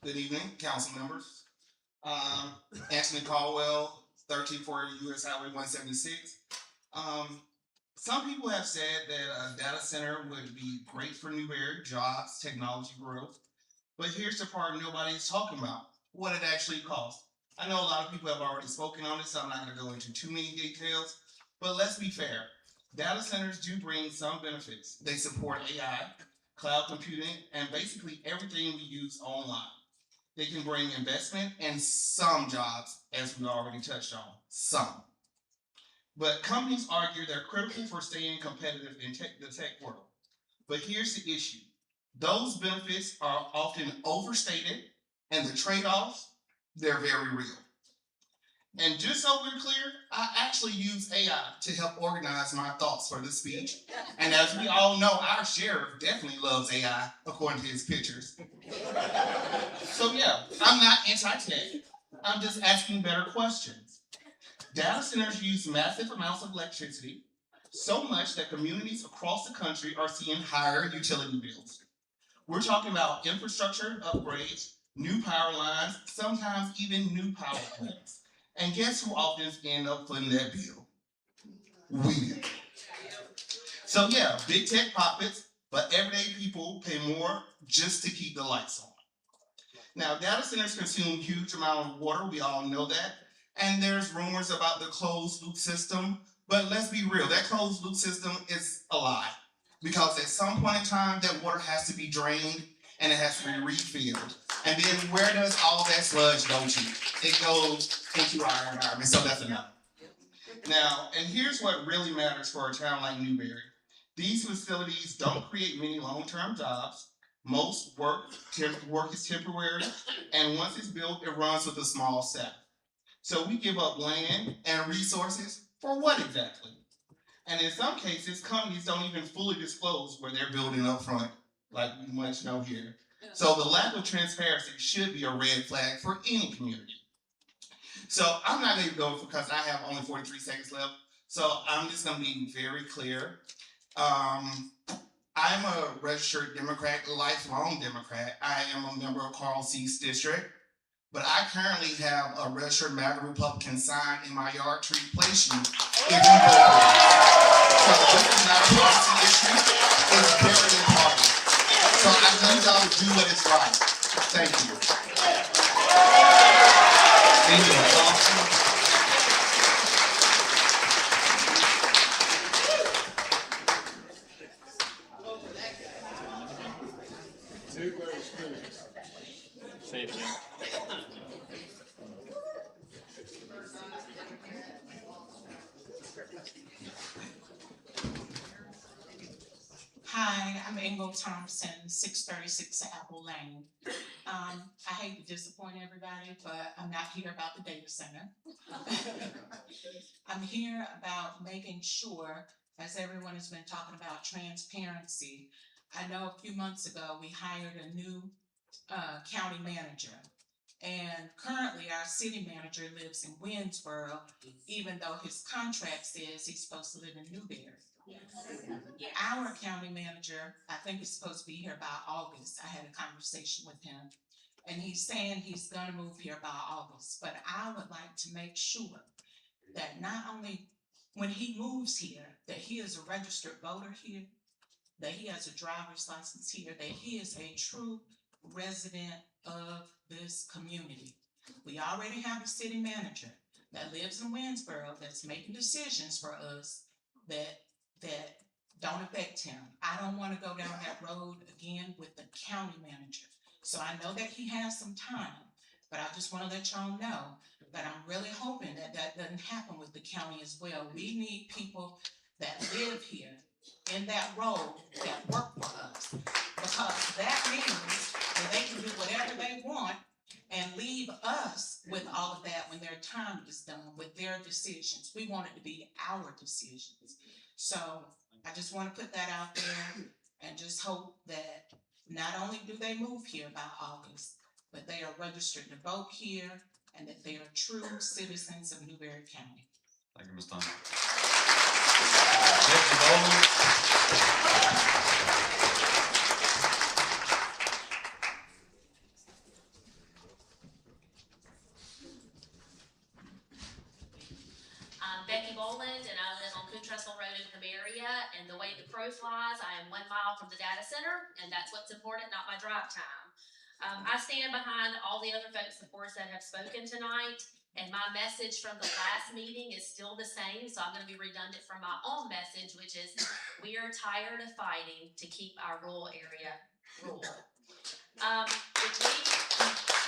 Good evening, council members. Anthony Caldwell, 1340 US Highway 176. Some people have said that a data center would be great for Newberry, jobs, technology growth. But here's the part nobody's talking about, what it actually costs. I know a lot of people have already spoken on this, so I'm not going to go into too many details. But let's be fair. Data centers do bring some benefits. They support AI, cloud computing, and basically everything we use online. They can bring investment and some jobs, as we already touched on, some. But companies argue they're critical for staying competitive in the tech world. But here's the issue. Those benefits are often overstated, and the trade-offs, they're very real. And just so we're clear, I actually use AI to help organize my thoughts for this speech. And as we all know, our sheriff definitely loves AI, according to his pictures. So yeah, I'm not anti-tech. I'm just asking better questions. Data centers use massive amounts of electricity, so much that communities across the country are seeing higher utility bills. We're talking about infrastructure upgrades, new power lines, sometimes even new power plants. And guess who often ends up footing that bill? We do. So yeah, big tech profits, but everyday people pay more just to keep the lights on. Now, data centers consume huge amount of water, we all know that. And there's rumors about the closed loop system, but let's be real, that closed loop system is a lie. Because at some point in time, that water has to be drained and it has to be refilled. And then where does all that sludge go to? It goes into our environment, so that's enough. Now, and here's what really matters for a town like Newberry. These facilities don't create many long-term jobs. Most work is temporary, and once it's built, it runs with a small staff. So we give up land and resources for what exactly? And in some cases, companies don't even fully disclose where they're building up front, like we much know here. So the lack of transparency should be a red flag for any community. So I'm not going to go because I have only 43 seconds left. So I'm just going to be very clear. I'm a registered Democrat, lifelong Democrat. I am a member of Carl C's district. But I currently have a registered MAGA Republican sign in my yard to replace you if you vote for it. So this is not a partisan issue. It's very important. So I need y'all to do what is right. Thank you. Thank you. Hi, I'm Ingo Thompson, 636 Apple Lane. I hate to disappoint everybody, but I'm not here about the data center. I'm here about making sure, as everyone has been talking about transparency, I know a few months ago we hired a new county manager. And currently our city manager lives in Winsboro, even though his contract says he's supposed to live in Newberry. Our county manager, I think is supposed to be here by August. I had a conversation with him and he's saying he's gonna move here by August. But I would like to make sure that not only when he moves here, that he is a registered voter here, that he has a driver's license here, that he is a true resident of this community. We already have a city manager that lives in Winsboro that's making decisions for us that don't affect him. I don't want to go down that road again with the county manager. So I know that he has some time, but I just want to let y'all know that I'm really hoping that that doesn't happen with the county as well. We need people that live here in that role that work for us, because that means that they can do whatever they want and leave us with all of that when their time is done with their decisions. We want it to be our decisions. So I just want to put that out there and just hope that not only do they move here by August, but they are registered to vote here and that they are true citizens of Newberry County. Thank you, Ms. Thompson. Becky Boland, and I live on Trestle Road in Camaria, and the way the crow flies, I am 1 mile from the data center, and that's what's important, not my drive time. I stand behind all the other folks, of course, that have spoken tonight, and my message from the last meeting is still the same, so I'm going to be redundant from my own message, which is we are tired of fighting to keep our rural area rural.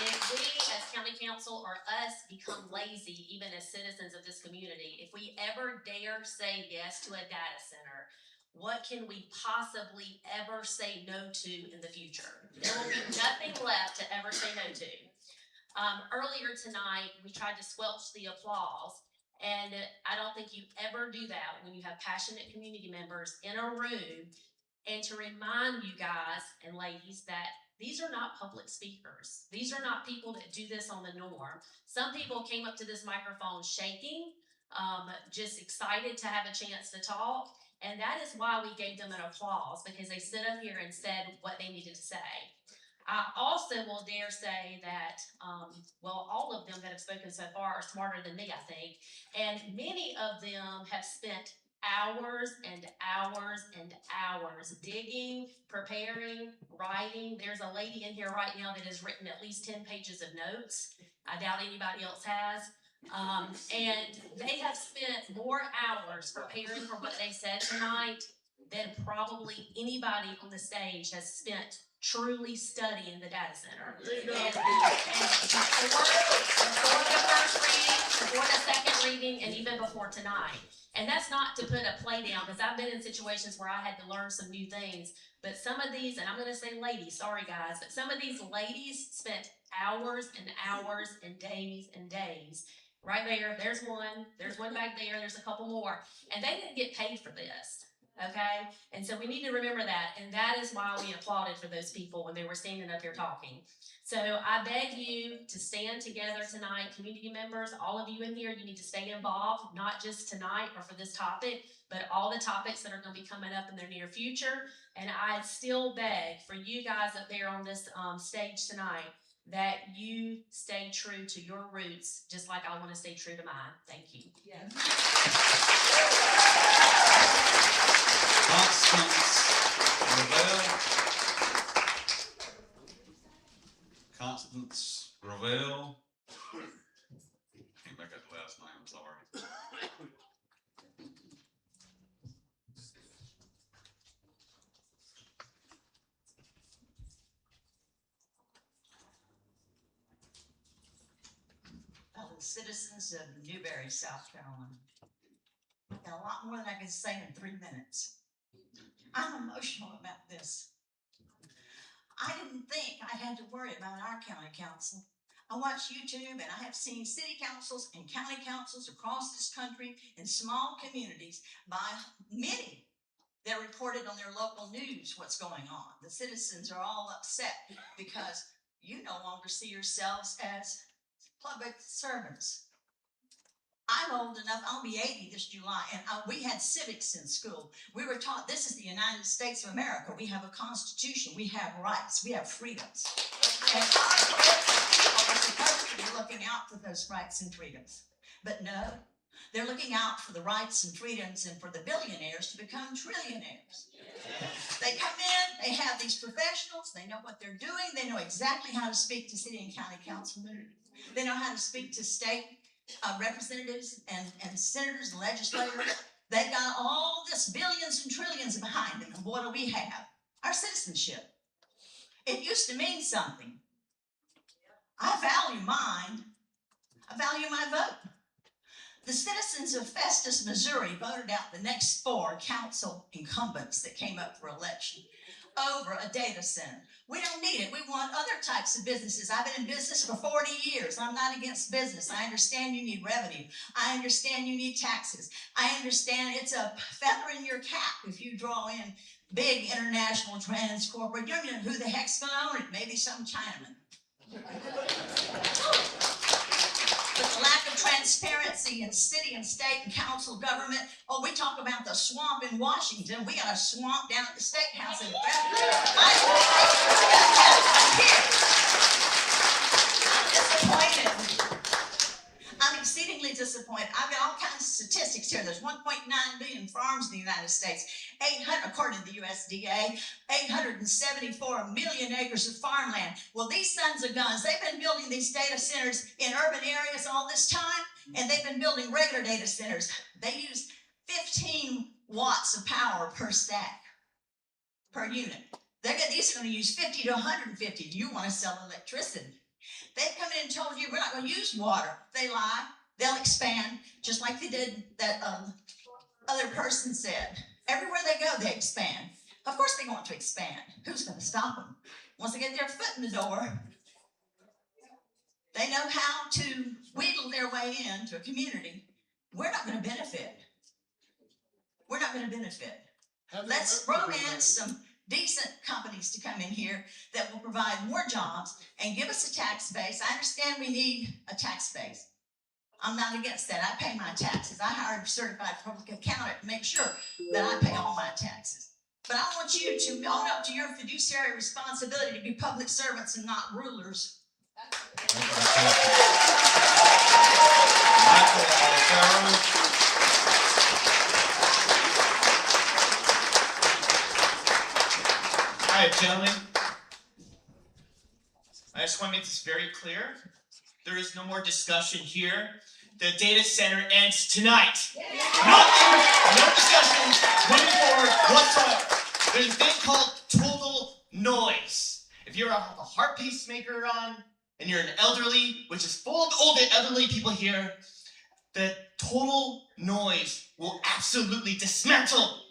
If we as county council or us become lazy, even as citizens of this community, if we ever dare say yes to a data center, what can we possibly ever say no to in the future? There will be nothing left to ever say no to. Earlier tonight, we tried to squelch the applause, and I don't think you ever do that when you have passionate community members in a room. And to remind you guys and ladies that these are not public speakers. These are not people that do this on the norm. Some people came up to this microphone shaking, just excited to have a chance to talk. And that is why we gave them an applause, because they stood up here and said what they needed to say. I also will dare say that, all of them that have spoken so far are smarter than me, I think. And many of them have spent hours and hours and hours digging, preparing, writing. There's a lady in here right now that has written at least 10 pages of notes. I doubt anybody else has. And they have spent more hours preparing for what they said tonight than probably anybody on the stage has spent truly studying the data center. And before the first reading, before the second reading, and even before tonight. And that's not to put a play down, because I've been in situations where I had to learn some new things. But some of these, and I'm going to say ladies, sorry guys, but some of these ladies spent hours and hours and days. Right there, there's one back there, there's a couple more. And they didn't get paid for this. Okay, and so we need to remember that, and that is why we applauded for those people when they were standing up here talking. So I beg you to stand together tonight, community members, all of you in here, you need to stay involved, not just tonight or for this topic, but all the topics that are going to be coming up in the near future. And I still beg for you guys up there on this stage tonight that you stay true to your roots, just like I want to stay true to mine. Thank you. Yes. Constance Gravel. Can't make out the last name, I'm sorry. Fellow citizens of Newberry, South Carolina. Got a lot more than I can say in 3 minutes. I'm emotional about this. I didn't think I had to worry about our county council. I watch YouTube and I have seen city councils and county councils across this country in small communities by many that reported on their local news what's going on. The citizens are all upset because you no longer see yourselves as public servants. I'm old enough, I'll be 80 this July, and we had civics in school. We were taught this is the United States of America. We have a constitution, we have rights, we have freedoms. And our people are supposed to be looking out for those rights and freedoms. But no, they're looking out for the rights and freedoms and for the billionaires to become trillionaires. They come in, they have these professionals, they know what they're doing, they know exactly how to speak to city and county councilmen. They know how to speak to state representatives and senators and legislators. They've got all this billions and trillions behind them. And what do we have? Our citizenship. It used to mean something. I value mine. I value my vote. The citizens of Festus, Missouri voted out the next 4 council incumbents that came up for election over a data center. We don't need it. We want other types of businesses. I've been in business for 40 years. I'm not against business. I understand you need revenue. I understand you need taxes. I understand it's a feather in your cap if you draw in big international trans corporate union. Who the heck's going to own it? Maybe some Chinaman. But the lack of transparency in city and state and council government, we talk about the swamp in Washington. We got a swamp down at the State House in I'm disappointed. I'm exceedingly disappointed. I've got all kinds of statistics here. There's 1.9 million farms in the United States. 800, according to the USDA, 874 million acres of farmland. Well, these sons of guns, they've been building these data centers in urban areas all this time, and they've been building regular data centers. They use 15 watts of power per stack, per unit. These are going to use 50 to 150. You want to sell electricity. They've come in and told you, we're not gonna use water. They lie, they'll expand, just like they did that, other person said. Everywhere they go, they expand. Of course they want to expand. Who's gonna stop them? Once they get their foot in the door, they know how to wheedle their way into a community. We're not gonna benefit. We're not gonna benefit. Let's romance some decent companies to come in here that will provide more jobs and give us a tax base. I understand we need a tax base. I'm not against that. I pay my taxes. I hired a certified public accountant to make sure that I pay all my taxes. But I want you to own up to your fiduciary responsibility to be public servants and not rulers. All right, gentlemen. I just want to make this very clear. There is no more discussion here. The data center ends tonight. No discussion moving forward whatsoever. There's a thing called total noise. If you're a heart pacemaker on and you're an elderly, which is full of old elderly people here, the total noise will absolutely dismantle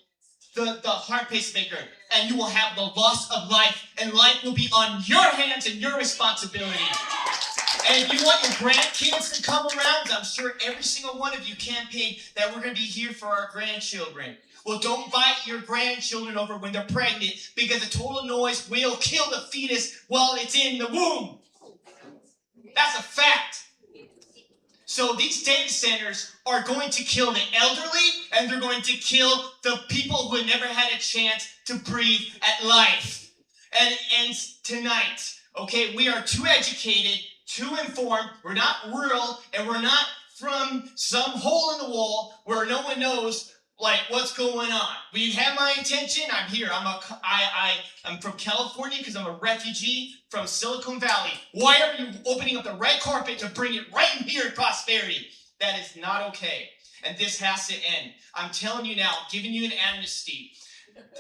the heart pacemaker, and you will have the loss of life, and life will be on your hands and your responsibility. And if you want your grandkids to come around, I'm sure every single one of you campaigned that we're going to be here for our grandchildren. Well, don't bite your grandchildren over when they're pregnant, because the total noise will kill the fetus while it's in the womb. That's a fact. So these data centers are going to kill the elderly, and they're going to kill the people who have never had a chance to breathe at life. And it ends tonight. Okay, we are too educated, too informed. We're not rural, and we're not from some hole in the wall where no one knows like what's going on. Will you have my attention? I'm here. I'm from California because I'm a refugee from Silicon Valley. Why are you opening up the red carpet to bring it right in here in Prosperity? That is not okay. And this has to end. I'm telling you now, giving you an amnesty.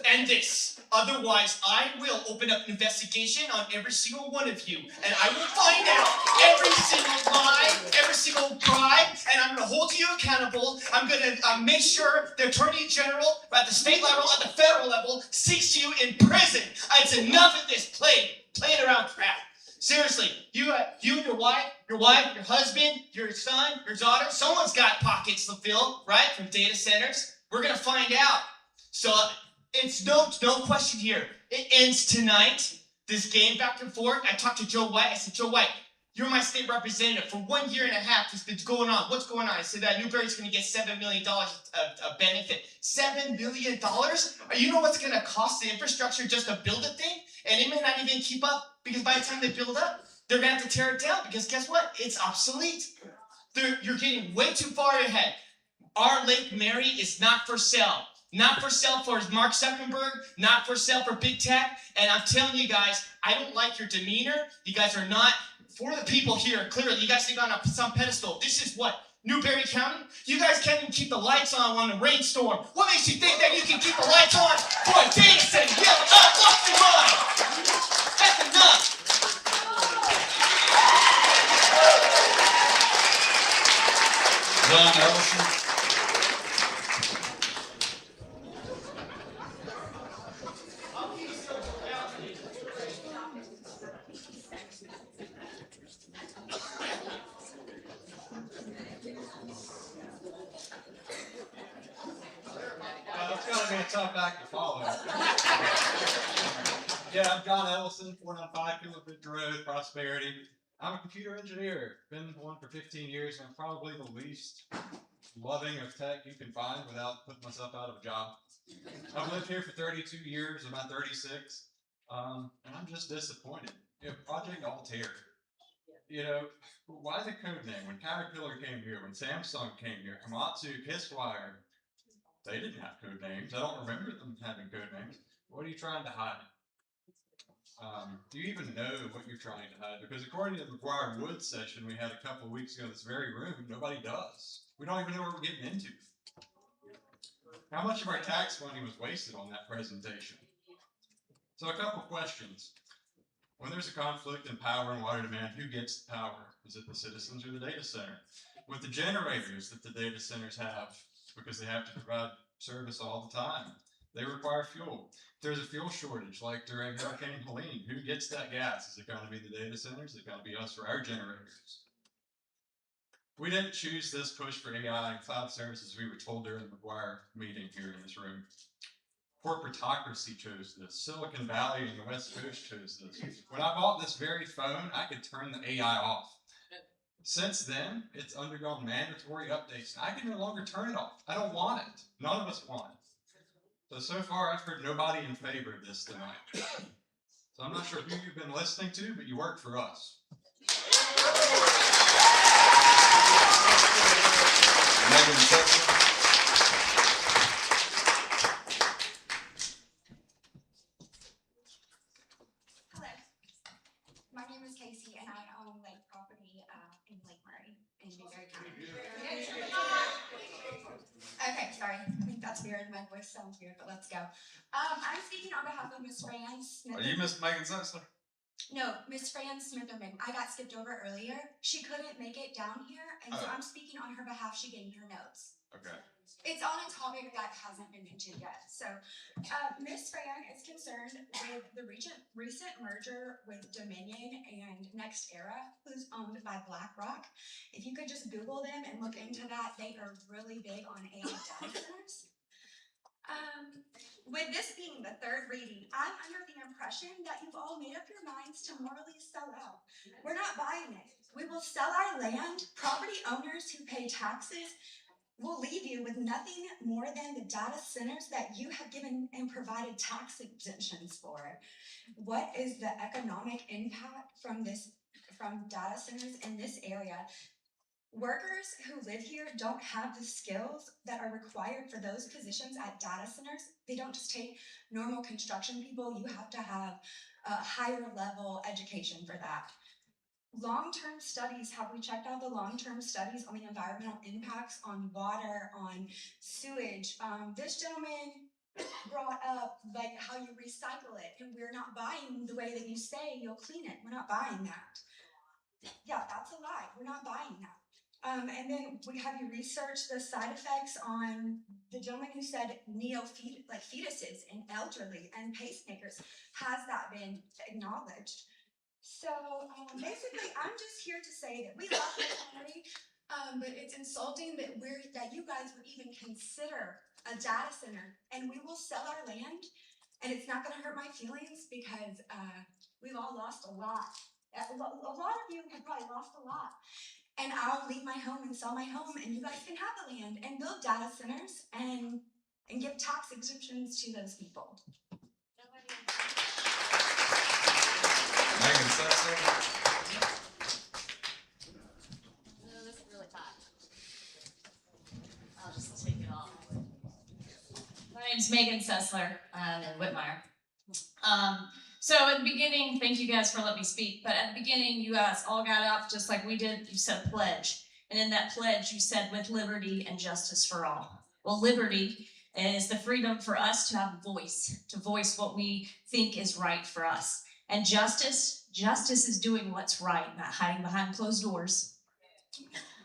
End this. Otherwise, I will open up an investigation on every single one of you. And I will find out every single lie, every single crime, and I'm going to hold you accountable. I'm going to make sure the Attorney General at the state level, at the federal level, seeks you in prison. It's enough of this playing around crap. Seriously, you and your wife, your husband, your son, your daughter, someone's got pockets to fill, right, from data centers. We're going to find out. So it's no question here. It ends tonight. This game back and forth. I talked to Joe White. I said, Joe White, you're my state representative. For 1.5 years, this has been going on. What's going on? I said that Newberry's going to get $7 million of benefit. $7 million? You know what's going to cost the infrastructure just to build a thing? And it may not even keep up, because by the time they build up, they're going to have to tear it down, because guess what? It's obsolete. You're getting way too far ahead. Our Lake Mary is not for sale. Not for sale for Mark Zuckerberg, not for sale for big tech. And I'm telling you guys, I don't like your demeanor. You guys are not for the people here. Clearly, you guys think on some pedestal. This is what? Newberry County? You guys can't even keep the lights on a rainstorm. What makes you think that you can keep the lights on for a data center? You have lost your mind. That's enough. John Ellison. It's going to be a tough act to follow. Yeah, I'm John Ellison, 495 Kilovolt Road, Prosperity. I'm a computer engineer. Been one for 15 years, and I'm probably the least loving of tech you can find without putting myself out of a job. I've lived here for 32 years, I'm about 36, and I'm just disappointed. Project Altair. Why the code name? When Caterpillar came here, when Samsung came here, Komatsu, Kisswire, they didn't have code names. I don't remember them having code names. What are you trying to hide? Do you even know what you're trying to hide? Because according to the McGuire Woods session we had a couple of weeks ago in this very room, nobody does. We don't even know what we're getting into. How much of our tax money was wasted on that presentation? So a couple questions. When there's a conflict in power and water demand, who gets the power? Is it the citizens or the data center? With the generators that the data centers have, because they have to provide service all the time, they require fuel. If there's a fuel shortage, like during Hurricane Helene, who gets that gas? Is it going to be the data centers? Is it going to be us for our generators? We didn't choose this push for AI and cloud services. We were told during the McGuire meeting here in this room. Corporatocracy chose this. Silicon Valley and the West Coast chose this. When I bought this very phone, I could turn the AI off. Since then, it's undergone mandatory updates. I can no longer turn it off. I don't want it. None of us want it. So far, I've heard nobody in favor of this tonight. So I'm not sure who you've been listening to, but you work for us. Hello, my name is Casey and I own lake property in Lake Murray in Newberry County. Okay, sorry, I think that's weird, my voice sounds weird, but let's go. I'm speaking on behalf of Miss Fran Smith. Are you Miss Megan Sessler? No, Miss Fran Smitherman. I got skipped over earlier. She couldn't make it down here, and so I'm speaking on her behalf. She gave me her notes. Okay. It's on a topic that hasn't been mentioned yet. So, Miss Fran is concerned with the recent merger with Dominion and NextEra, who's owned by BlackRock. If you could just Google them and look into that, they are really big on AI data centers. With this being the third reading, I'm under the impression that you've all made up your minds to morally sell out. We're not buying it. We will sell our land. Property owners who pay taxes will leave you with nothing more than the data centers that you have given and provided tax exemptions for. What is the economic impact from data centers in this area? Workers who live here don't have the skills that are required for those positions at data centers. They don't just take normal construction people. You have to have a higher level education for that. Long-term studies, have we checked out the long-term studies on the environmental impacts on water, on sewage? This gentleman brought up like how you recycle it, and we're not buying the way that you say you'll clean it. We're not buying that. Yeah, that's a lie. We're not buying that. And then have you researched the side effects on the gentleman who said fetuses and elderly and pacemakers? Has that been acknowledged? So basically, I'm just here to say that we love the country, but it's insulting that you guys would even consider a data center, and we will sell our land, and it's not going to hurt my feelings because we've all lost a lot. A lot of you have probably lost a lot. And I'll leave my home and sell my home, and you guys can have the land and build data centers and give tax exemptions to those people. Megan Sessler. Oh, this is really hot. I'll just take it off. My name's Megan Sessler. I'm in Whitmire. So at the beginning, thank you guys for letting me speak, but at the beginning, you guys all got up just like we did. You said a pledge. And in that pledge, you said with liberty and justice for all. Well, liberty is the freedom for us to have a voice, to voice what we think is right for us. And justice is doing what's right, not hiding behind closed doors.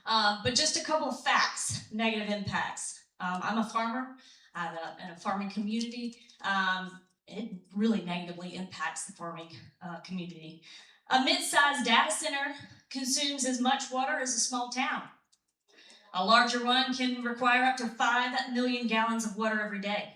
But just a couple of facts, negative impacts. I'm a farmer in a farming community. It really negatively impacts the farming community. A mid-sized data center consumes as much water as a small town. A larger one can require up to 5 million gallons of water every day.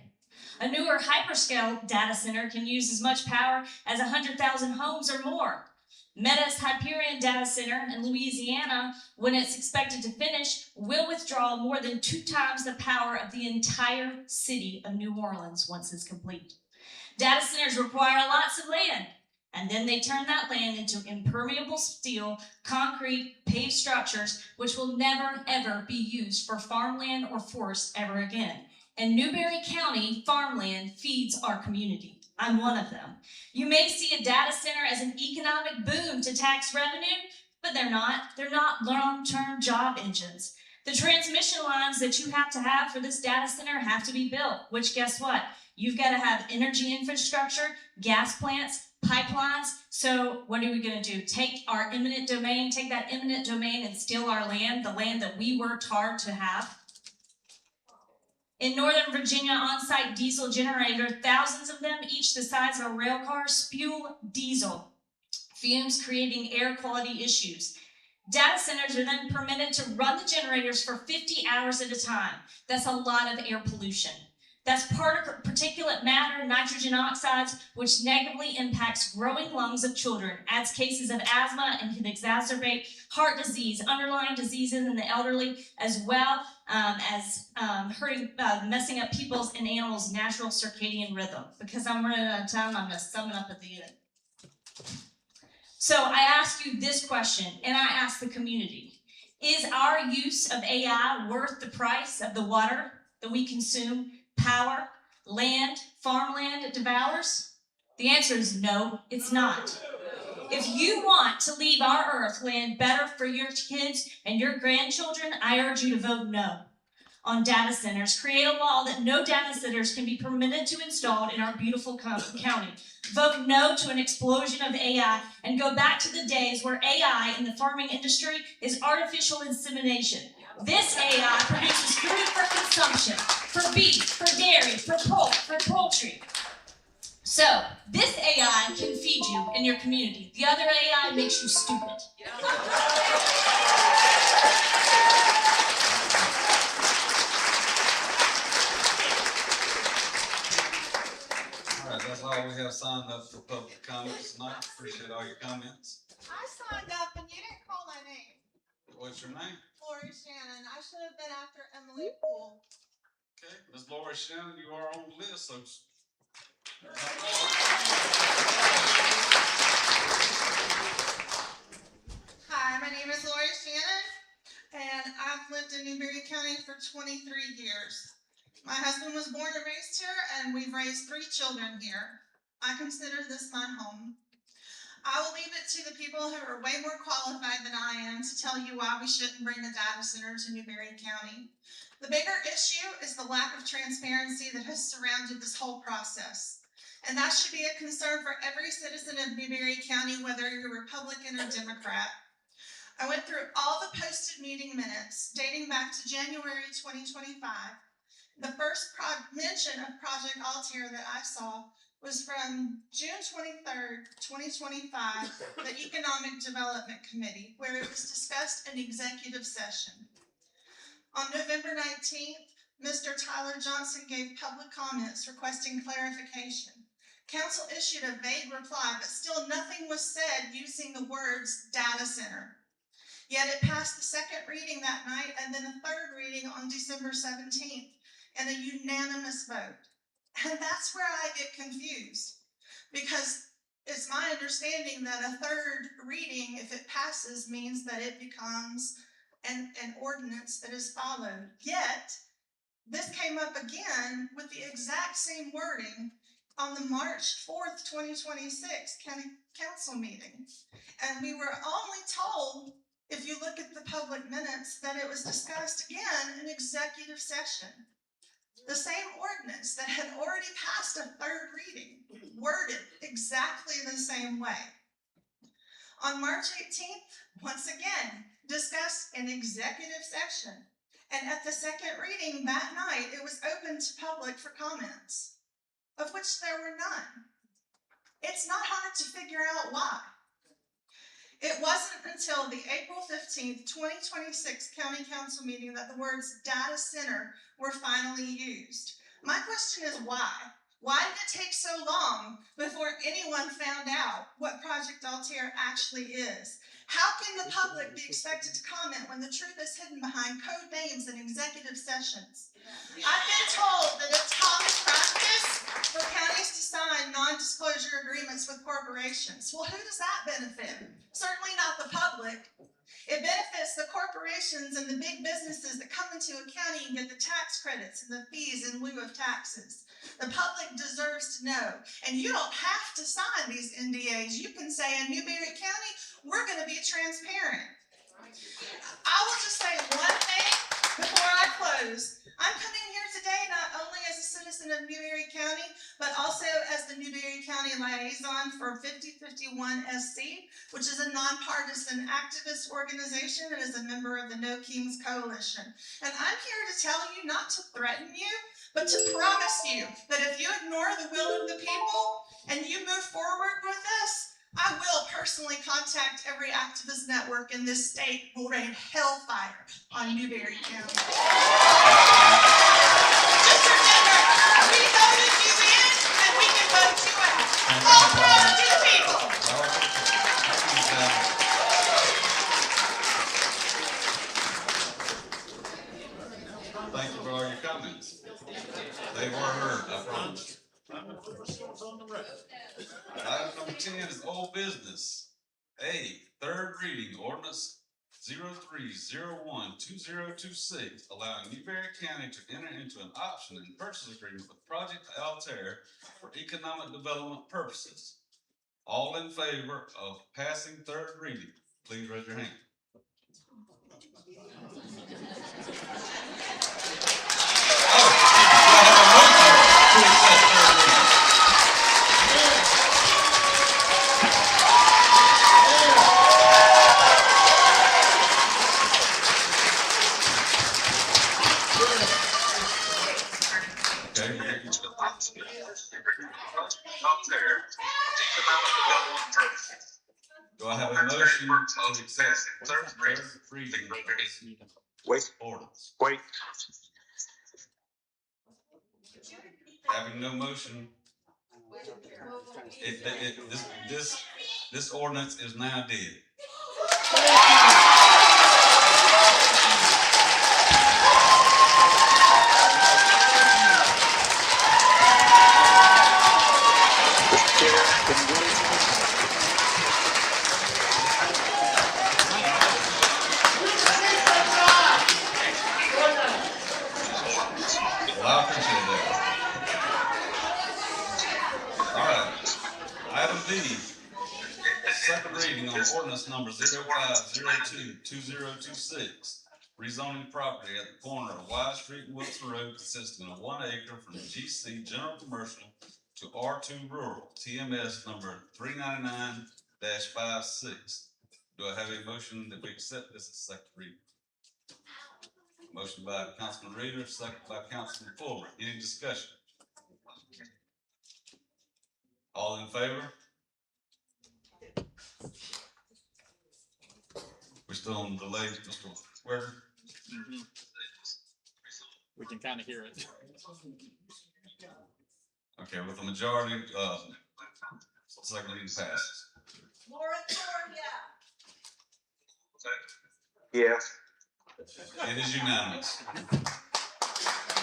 A newer hyperscale data center can use as much power as 100,000 homes or more. Meta's Hyperion data center in Louisiana, when it's expected to finish, will withdraw more than 2 times the power of the entire city of New Orleans once it's complete. Data centers require lots of land, and then they turn that land into impermeable steel, concrete, paved structures, which will never, ever be used for farmland or forest ever again. In Newberry County, farmland feeds our community. I'm one of them. You may see a data center as an economic boom to tax revenue, but they're not. They're not long-term job engines. The transmission lines that you have to have for this data center have to be built, which guess what? You've got to have energy infrastructure, gas plants, pipelines. So what are we gonna do? Take our eminent domain, take that eminent domain and steal our land, the land that we worked hard to have? In Northern Virginia, on-site diesel generator, thousands of them, each the size of a rail car, spew diesel fumes, creating air quality issues. Data centers are then permitted to run the generators for 50 hours at a time. That's a lot of air pollution. That's particulate matter, nitrogen oxides, which negatively impacts growing lungs of children, adds cases of asthma, and can exacerbate heart disease, underlying diseases in the elderly, as well as messing up people's and animals' natural circadian rhythm. Because I'm running out of time, I'm going to sum it up at the end. So I ask you this question, and I ask the community. Is our use of AI worth the price of the water that we consume, power, land, farmland it devours? The answer is no, it's not. If you want to leave our earth land better for your kids and your grandchildren, I urge you to vote no on data centers. Create a law that no data centers can be permitted to install in our beautiful county. Vote no to an explosion of AI and go back to the days where AI in the farming industry is artificial insemination. This AI produces food for consumption, for beef, for dairy, for pork, for poultry. So, this AI can feed you in your community. The other AI makes you stupid. All right, that's all we have signed up for public comments tonight. Appreciate all your comments. I signed up and you didn't call my name. What's your name? Lori Shannon. I should have been after Emily Poole. Okay, Ms. Laura Shannon, you are on the list, so. Hi, my name is Lori Shannon, and I've lived in Newberry County for 23 years. My husband was born and raised here, and we've raised 3 children here. I consider this my home. I will leave it to the people who are way more qualified than I am to tell you why we shouldn't bring a data center to Newberry County. The bigger issue is the lack of transparency that has surrounded this whole process. And that should be a concern for every citizen of Newberry County, whether you're Republican or Democrat. I went through all the posted meeting minutes dating back to January 2025. The first mention of Project Altair that I saw was from June 23rd, 2025, the Economic Development Committee, where it was discussed in executive session. On November 19th, Mr. Tyler Johnson gave public comments requesting clarification. Council issued a vague reply, but still nothing was said using the words data center. Yet it passed the second reading that night and then a third reading on December 17th and a unanimous vote. And that's where I get confused, because it's my understanding that a third reading, if it passes, means that it becomes an ordinance that is followed. Yet, this came up again with the exact same wording on the March 4th, 2026 county council meeting. And we were only told, if you look at the public minutes, that it was discussed again in executive session. The same ordinance that had already passed a third reading, worded exactly the same way. On March 18th, once again, discussed in executive session. And at the second reading that night, it was open to public for comments, of which there were none. It's not hard to figure out why. It wasn't until the April 15th, 2026 County Council meeting that the words data center were finally used. My question is why? Why did it take so long before anyone found out what Project Altair actually is? How can the public be expected to comment when the truth is hidden behind code names and executive sessions? I've been told that it's common practice for counties to sign non-disclosure agreements with corporations. Well, who does that benefit? Certainly not the public. It benefits the corporations and the big businesses that come into a county and get the tax credits and the fees in lieu of taxes. The public deserves to know. And you don't have to sign these NDAs. You can say in Newberry County, we're going to be transparent. I will just say one thing before I close. I'm coming here today not only as a citizen of Newberry County, but also as the Newberry County liaison for 5051 SC, which is a nonpartisan activist organization and is a member of the No Kings Coalition. And I'm here to tell you not to threaten you, but to promise you that if you ignore the will of the people and you move forward with this, I will personally contact every activist network in this state who will rain hellfire on Newberry County. Just remember, we voted you in and we can vote you out. All power to the people. Thank you for all your comments. They were heard, I promise. Item number 10 is old business. A, third reading ordinance 03012026, allowing Newberry County to enter into an option and purchase agreement with Project Altair for economic development purposes. All in favor of passing third reading, please raise your hand. Do I have a motion to accept third reading of this ordinance? Wait. Having no motion, this ordinance is now dead. Well, I appreciate that. All right. Item B, second reading on ordinance number 05022026, rezoning property at the corner of Wise Street and Wilson Road consisting of 1 acre from GC General Commercial to R2 Rural, TMS number 399-56. Do I have a motion that we accept this as second reading? Motion by Councilman Reader, second by Councilman Fuller. Any discussion? All in favor? We're still on delay, Mr. Werner? We can kind of hear it. Okay, with the majority, second reading passes. Yes. It is unanimous.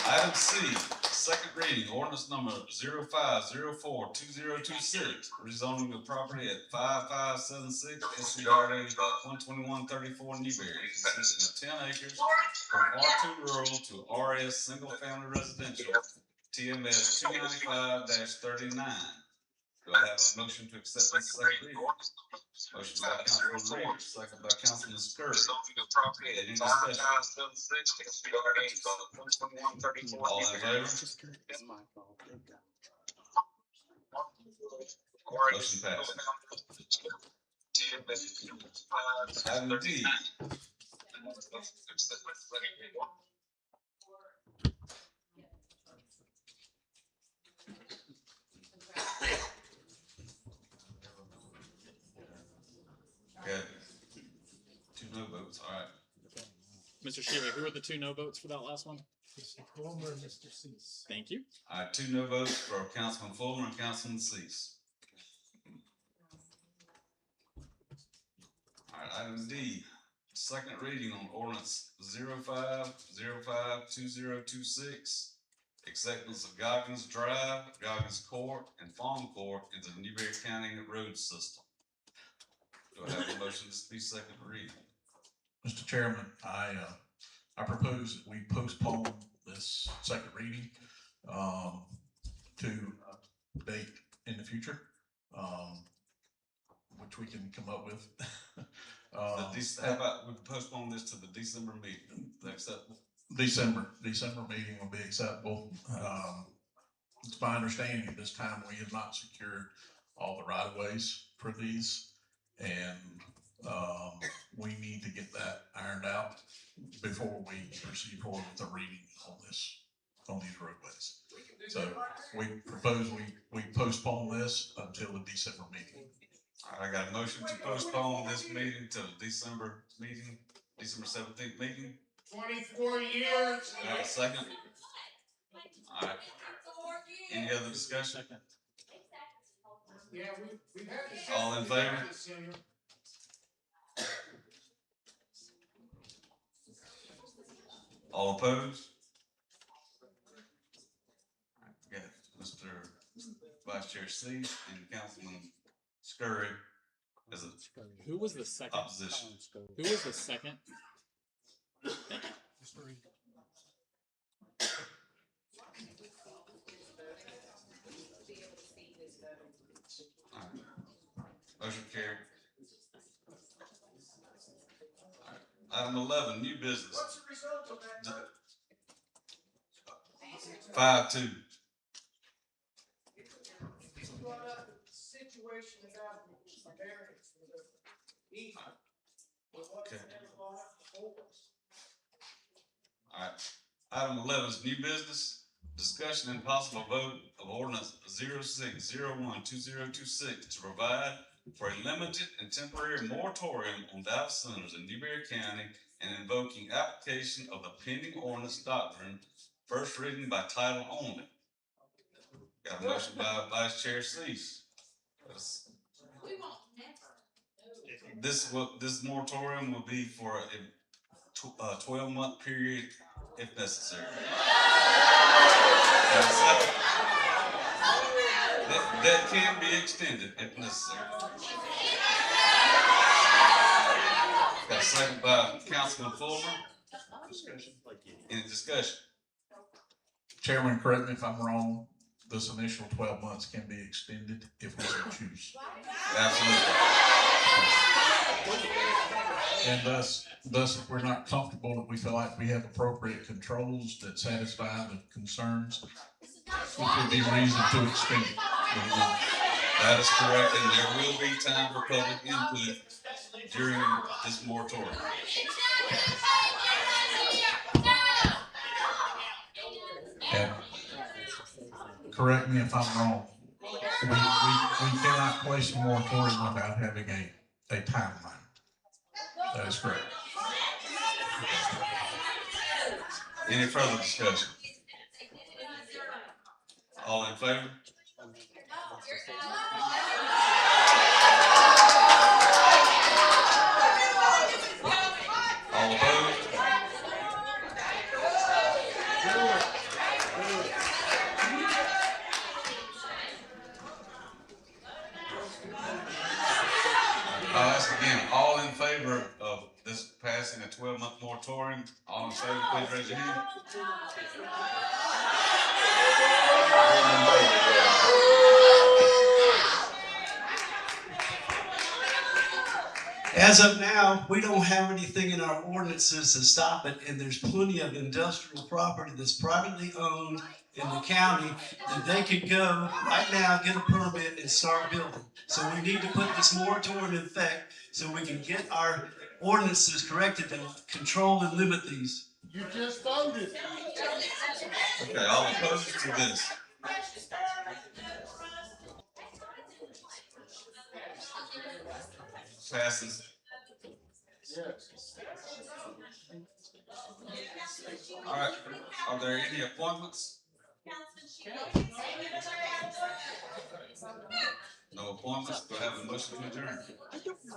Item C, second reading, ordinance number 05042026, rezoning the property at 5576 SCRA 12134 Newberry, consisting of 10 acres from R2 rural to RS single family residential, TMS 295-39. Do I have a motion to accept this second reading? Motion by Councilman Reader, second by Councilman Scurry. Any discussion? All in favor? Motion passes. Item D. Okay. 2 no votes, all right. Mr. Shealy, who are the 2 no votes for that last one? Mr. Palmer and Mr. Cease. Thank you. All right, 2 no votes for Councilman Fuller and Councilman Cease. All right, item D, second reading on ordinance 05052026, acceptance of Goggins Drive, Goggins Court, and Farm Court into the Newberry County road system. Do I have a motion to be second reading? Mr. Chairman, I propose that we postpone this second reading to a date in the future, which we can come up with. How about we postpone this to the December meeting? Is that acceptable? December meeting will be acceptable. it's my understanding at this time we have not secured all the right of ways for these. And, we need to get that ironed out before we proceed forward with the reading on these roadways. So we propose we postpone this until the December meeting. All right, I got a motion to postpone this meeting to the December meeting, December 17th meeting. 24 years. I have a second. All right. Any other discussion? Yeah, we've had the All in favor? All opposed? All right, we got Mr. Vice Chair C and Councilman Scurry as a Who was the second? opposition. Who was the second? All right. Motion carried. All right. Item 11, new business. What's the result of that? 5-2. Brought up the situation about a variance for the easement. Okay. All right. Item 11 is new business. Discussion and possible vote of ordinance 06/01/2026 to provide for a limited and temporary moratorium on data centers in Newberry County and invoking application of the pending ordinance doctrine, first reading by title only. Got a motion by Vice Chair Cease. This moratorium will be for a 12-month period if necessary. That can be extended if necessary. Got a second by Councilman Fulmer. Any discussion? Chairman, correct me if I'm wrong, this initial 12 months can be extended if we so choose. Absolutely. And thus, if we're not comfortable that we feel like we have appropriate controls that satisfy the concerns, it could be reason to extend it. That is correct, and there will be time for public input during this moratorium. And correct me if I'm wrong, we cannot place a moratorium without having a timeline. That is correct. Any further discussion? All in favor? All opposed? I'll ask again, all in favor of this passing a 12-month moratorium? All in favor, please raise your hand. As of now, we don't have anything in our ordinances to stop it, and there's plenty of industrial property that's privately owned in the county that they could go right now, get a permit and start building. So we need to put this moratorium in effect so we can get our ordinances corrected to control and limit these. You just voted. Okay, all opposed to this? Passes. All right, are there any appointments? No appointments, do I have a motion to adjourn?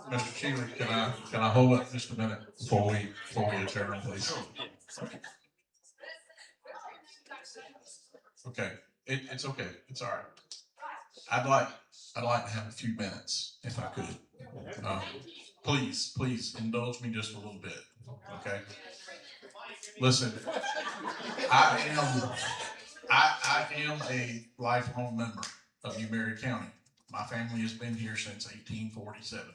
Mr. Cheever, can I hold up just a minute before we adjourn, please? Okay, it's okay, it's all right. I'd like to have a few minutes if I could. Please indulge me just a little bit, okay? Listen, I am a lifelong member of Newberry County. My family has been here since 1847.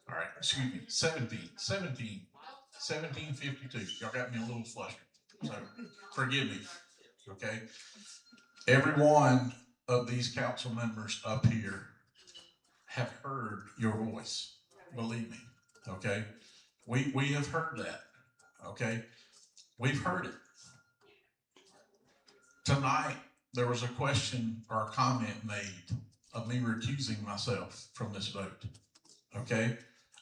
All right, excuse me, 1752. Y'all got me a little flustered, so forgive me, okay? Every one of these council members up here have heard your voice. Believe me, okay? We have heard that, okay? We've heard it. Tonight, there was a question or a comment made of me recusing myself from this vote, okay?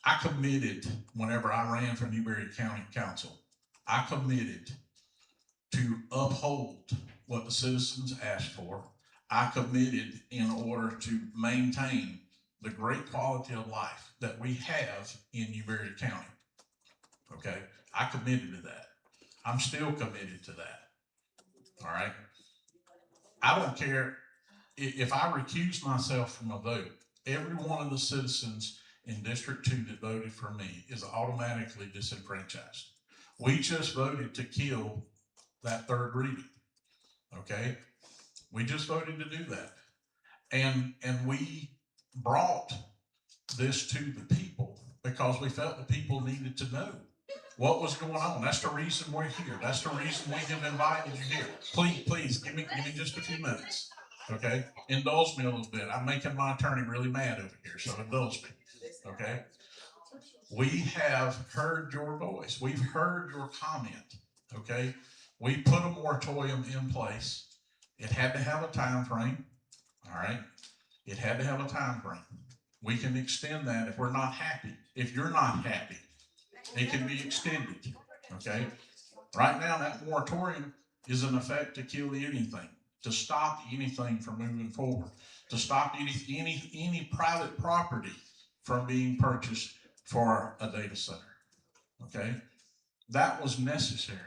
I committed, whenever I ran for Newberry County Council, I committed to uphold what the citizens asked for. I committed in order to maintain the great quality of life that we have in Newberry County. Okay, I committed to that. I'm still committed to that. All right. I don't care if I recuse myself from a vote. Every one of the citizens in District 2 that voted for me is automatically disenfranchised. We just voted to kill that third reading. Okay, we just voted to do that, and we brought this to the people because we felt the people needed to know what was going on. That's the reason we're here. That's the reason we have invited you here. Please give me just a few minutes. Okay, indulge me a little bit. I'm making my attorney really mad over here, so indulge me. Okay, we have heard your voice. We've heard your comment. Okay, we put a moratorium in place. It had to have a time frame. All right, it had to have a time frame. We can extend that if we're not happy. If you're not happy, it can be extended. Okay, right now that moratorium is in effect to kill anything, to stop anything from moving forward, to stop any private property from being purchased for a data center. Okay, that was necessary.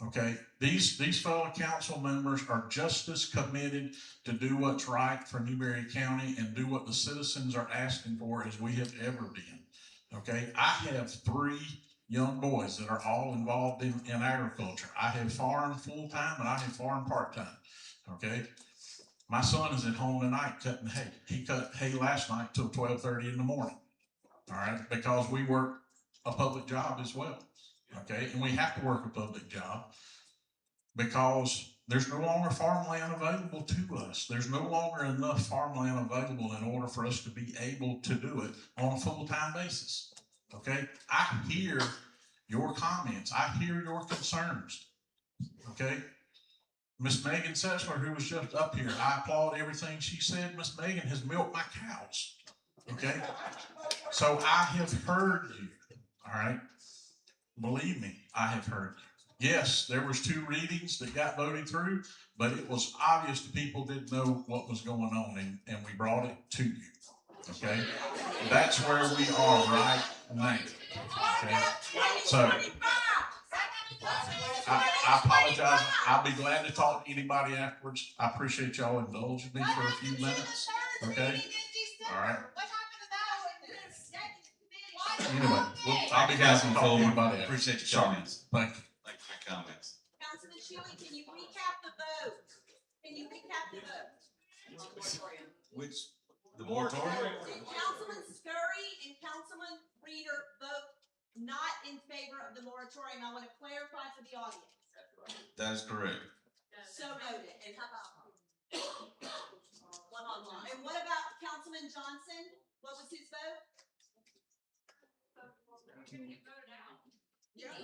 Okay, these fellow council members are just as committed to do what's right for Newberry County and do what the citizens are asking for as we have ever been. Okay, I have 3 young boys that are all involved in agriculture. I have farm full-time and I have farm part-time. Okay, my son is at home tonight cutting hay. He cut hay last night till 12:30 in the morning. All right, because we work a public job as well. Okay, and we have to work a public job because there's no longer farmland available to us. There's no longer enough farmland available in order for us to be able to do it on a full-time basis. Okay, I hear your comments. I hear your concerns. Okay, Miss Megan Sessler, who was just up here, I applaud everything she said. Miss Megan has milked my cows. Okay, so I have heard you. All right, believe me, I have heard you. Yes, there was 2 readings that got voted through, but it was obvious the people didn't know what was going on, and we brought it to you. Okay, that's where we are right now. Okay, so I apologize. I'll be glad to talk to anybody afterwards. I appreciate y'all indulging me for a few minutes. Okay, all right. Anyway, I'll be glad to talk to anybody else. Appreciate your comments. Thank you. Thank you for your comments. Councilman Shelly, can you recap the vote? Can you recap the vote? Which, the moratorium? Did Councilman Scurry and Councilman Reeder vote not in favor of the moratorium? I want to clarify for the audience. That is correct. So noted. And how about? And what about Councilman Johnson? What was his vote?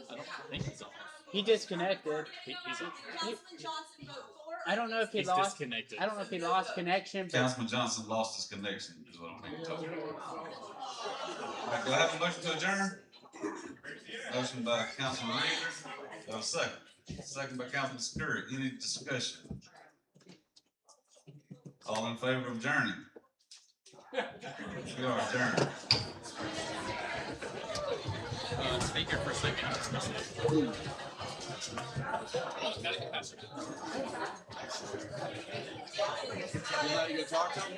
I don't think he's on. He disconnected. Councilman Johnson vote for? I don't know if he He's lost. disconnected. I don't know if he lost connection. But Councilman Johnson lost his connection, is what I'm being told. All right, do I have a motion to adjourn? Motion by Councilman Reeder. Do I have a second? Second by Councilman Scurry. Any discussion? All in favor of adjourning? We are adjourned. Speaker for a second. Gotta get faster. you go talk to him?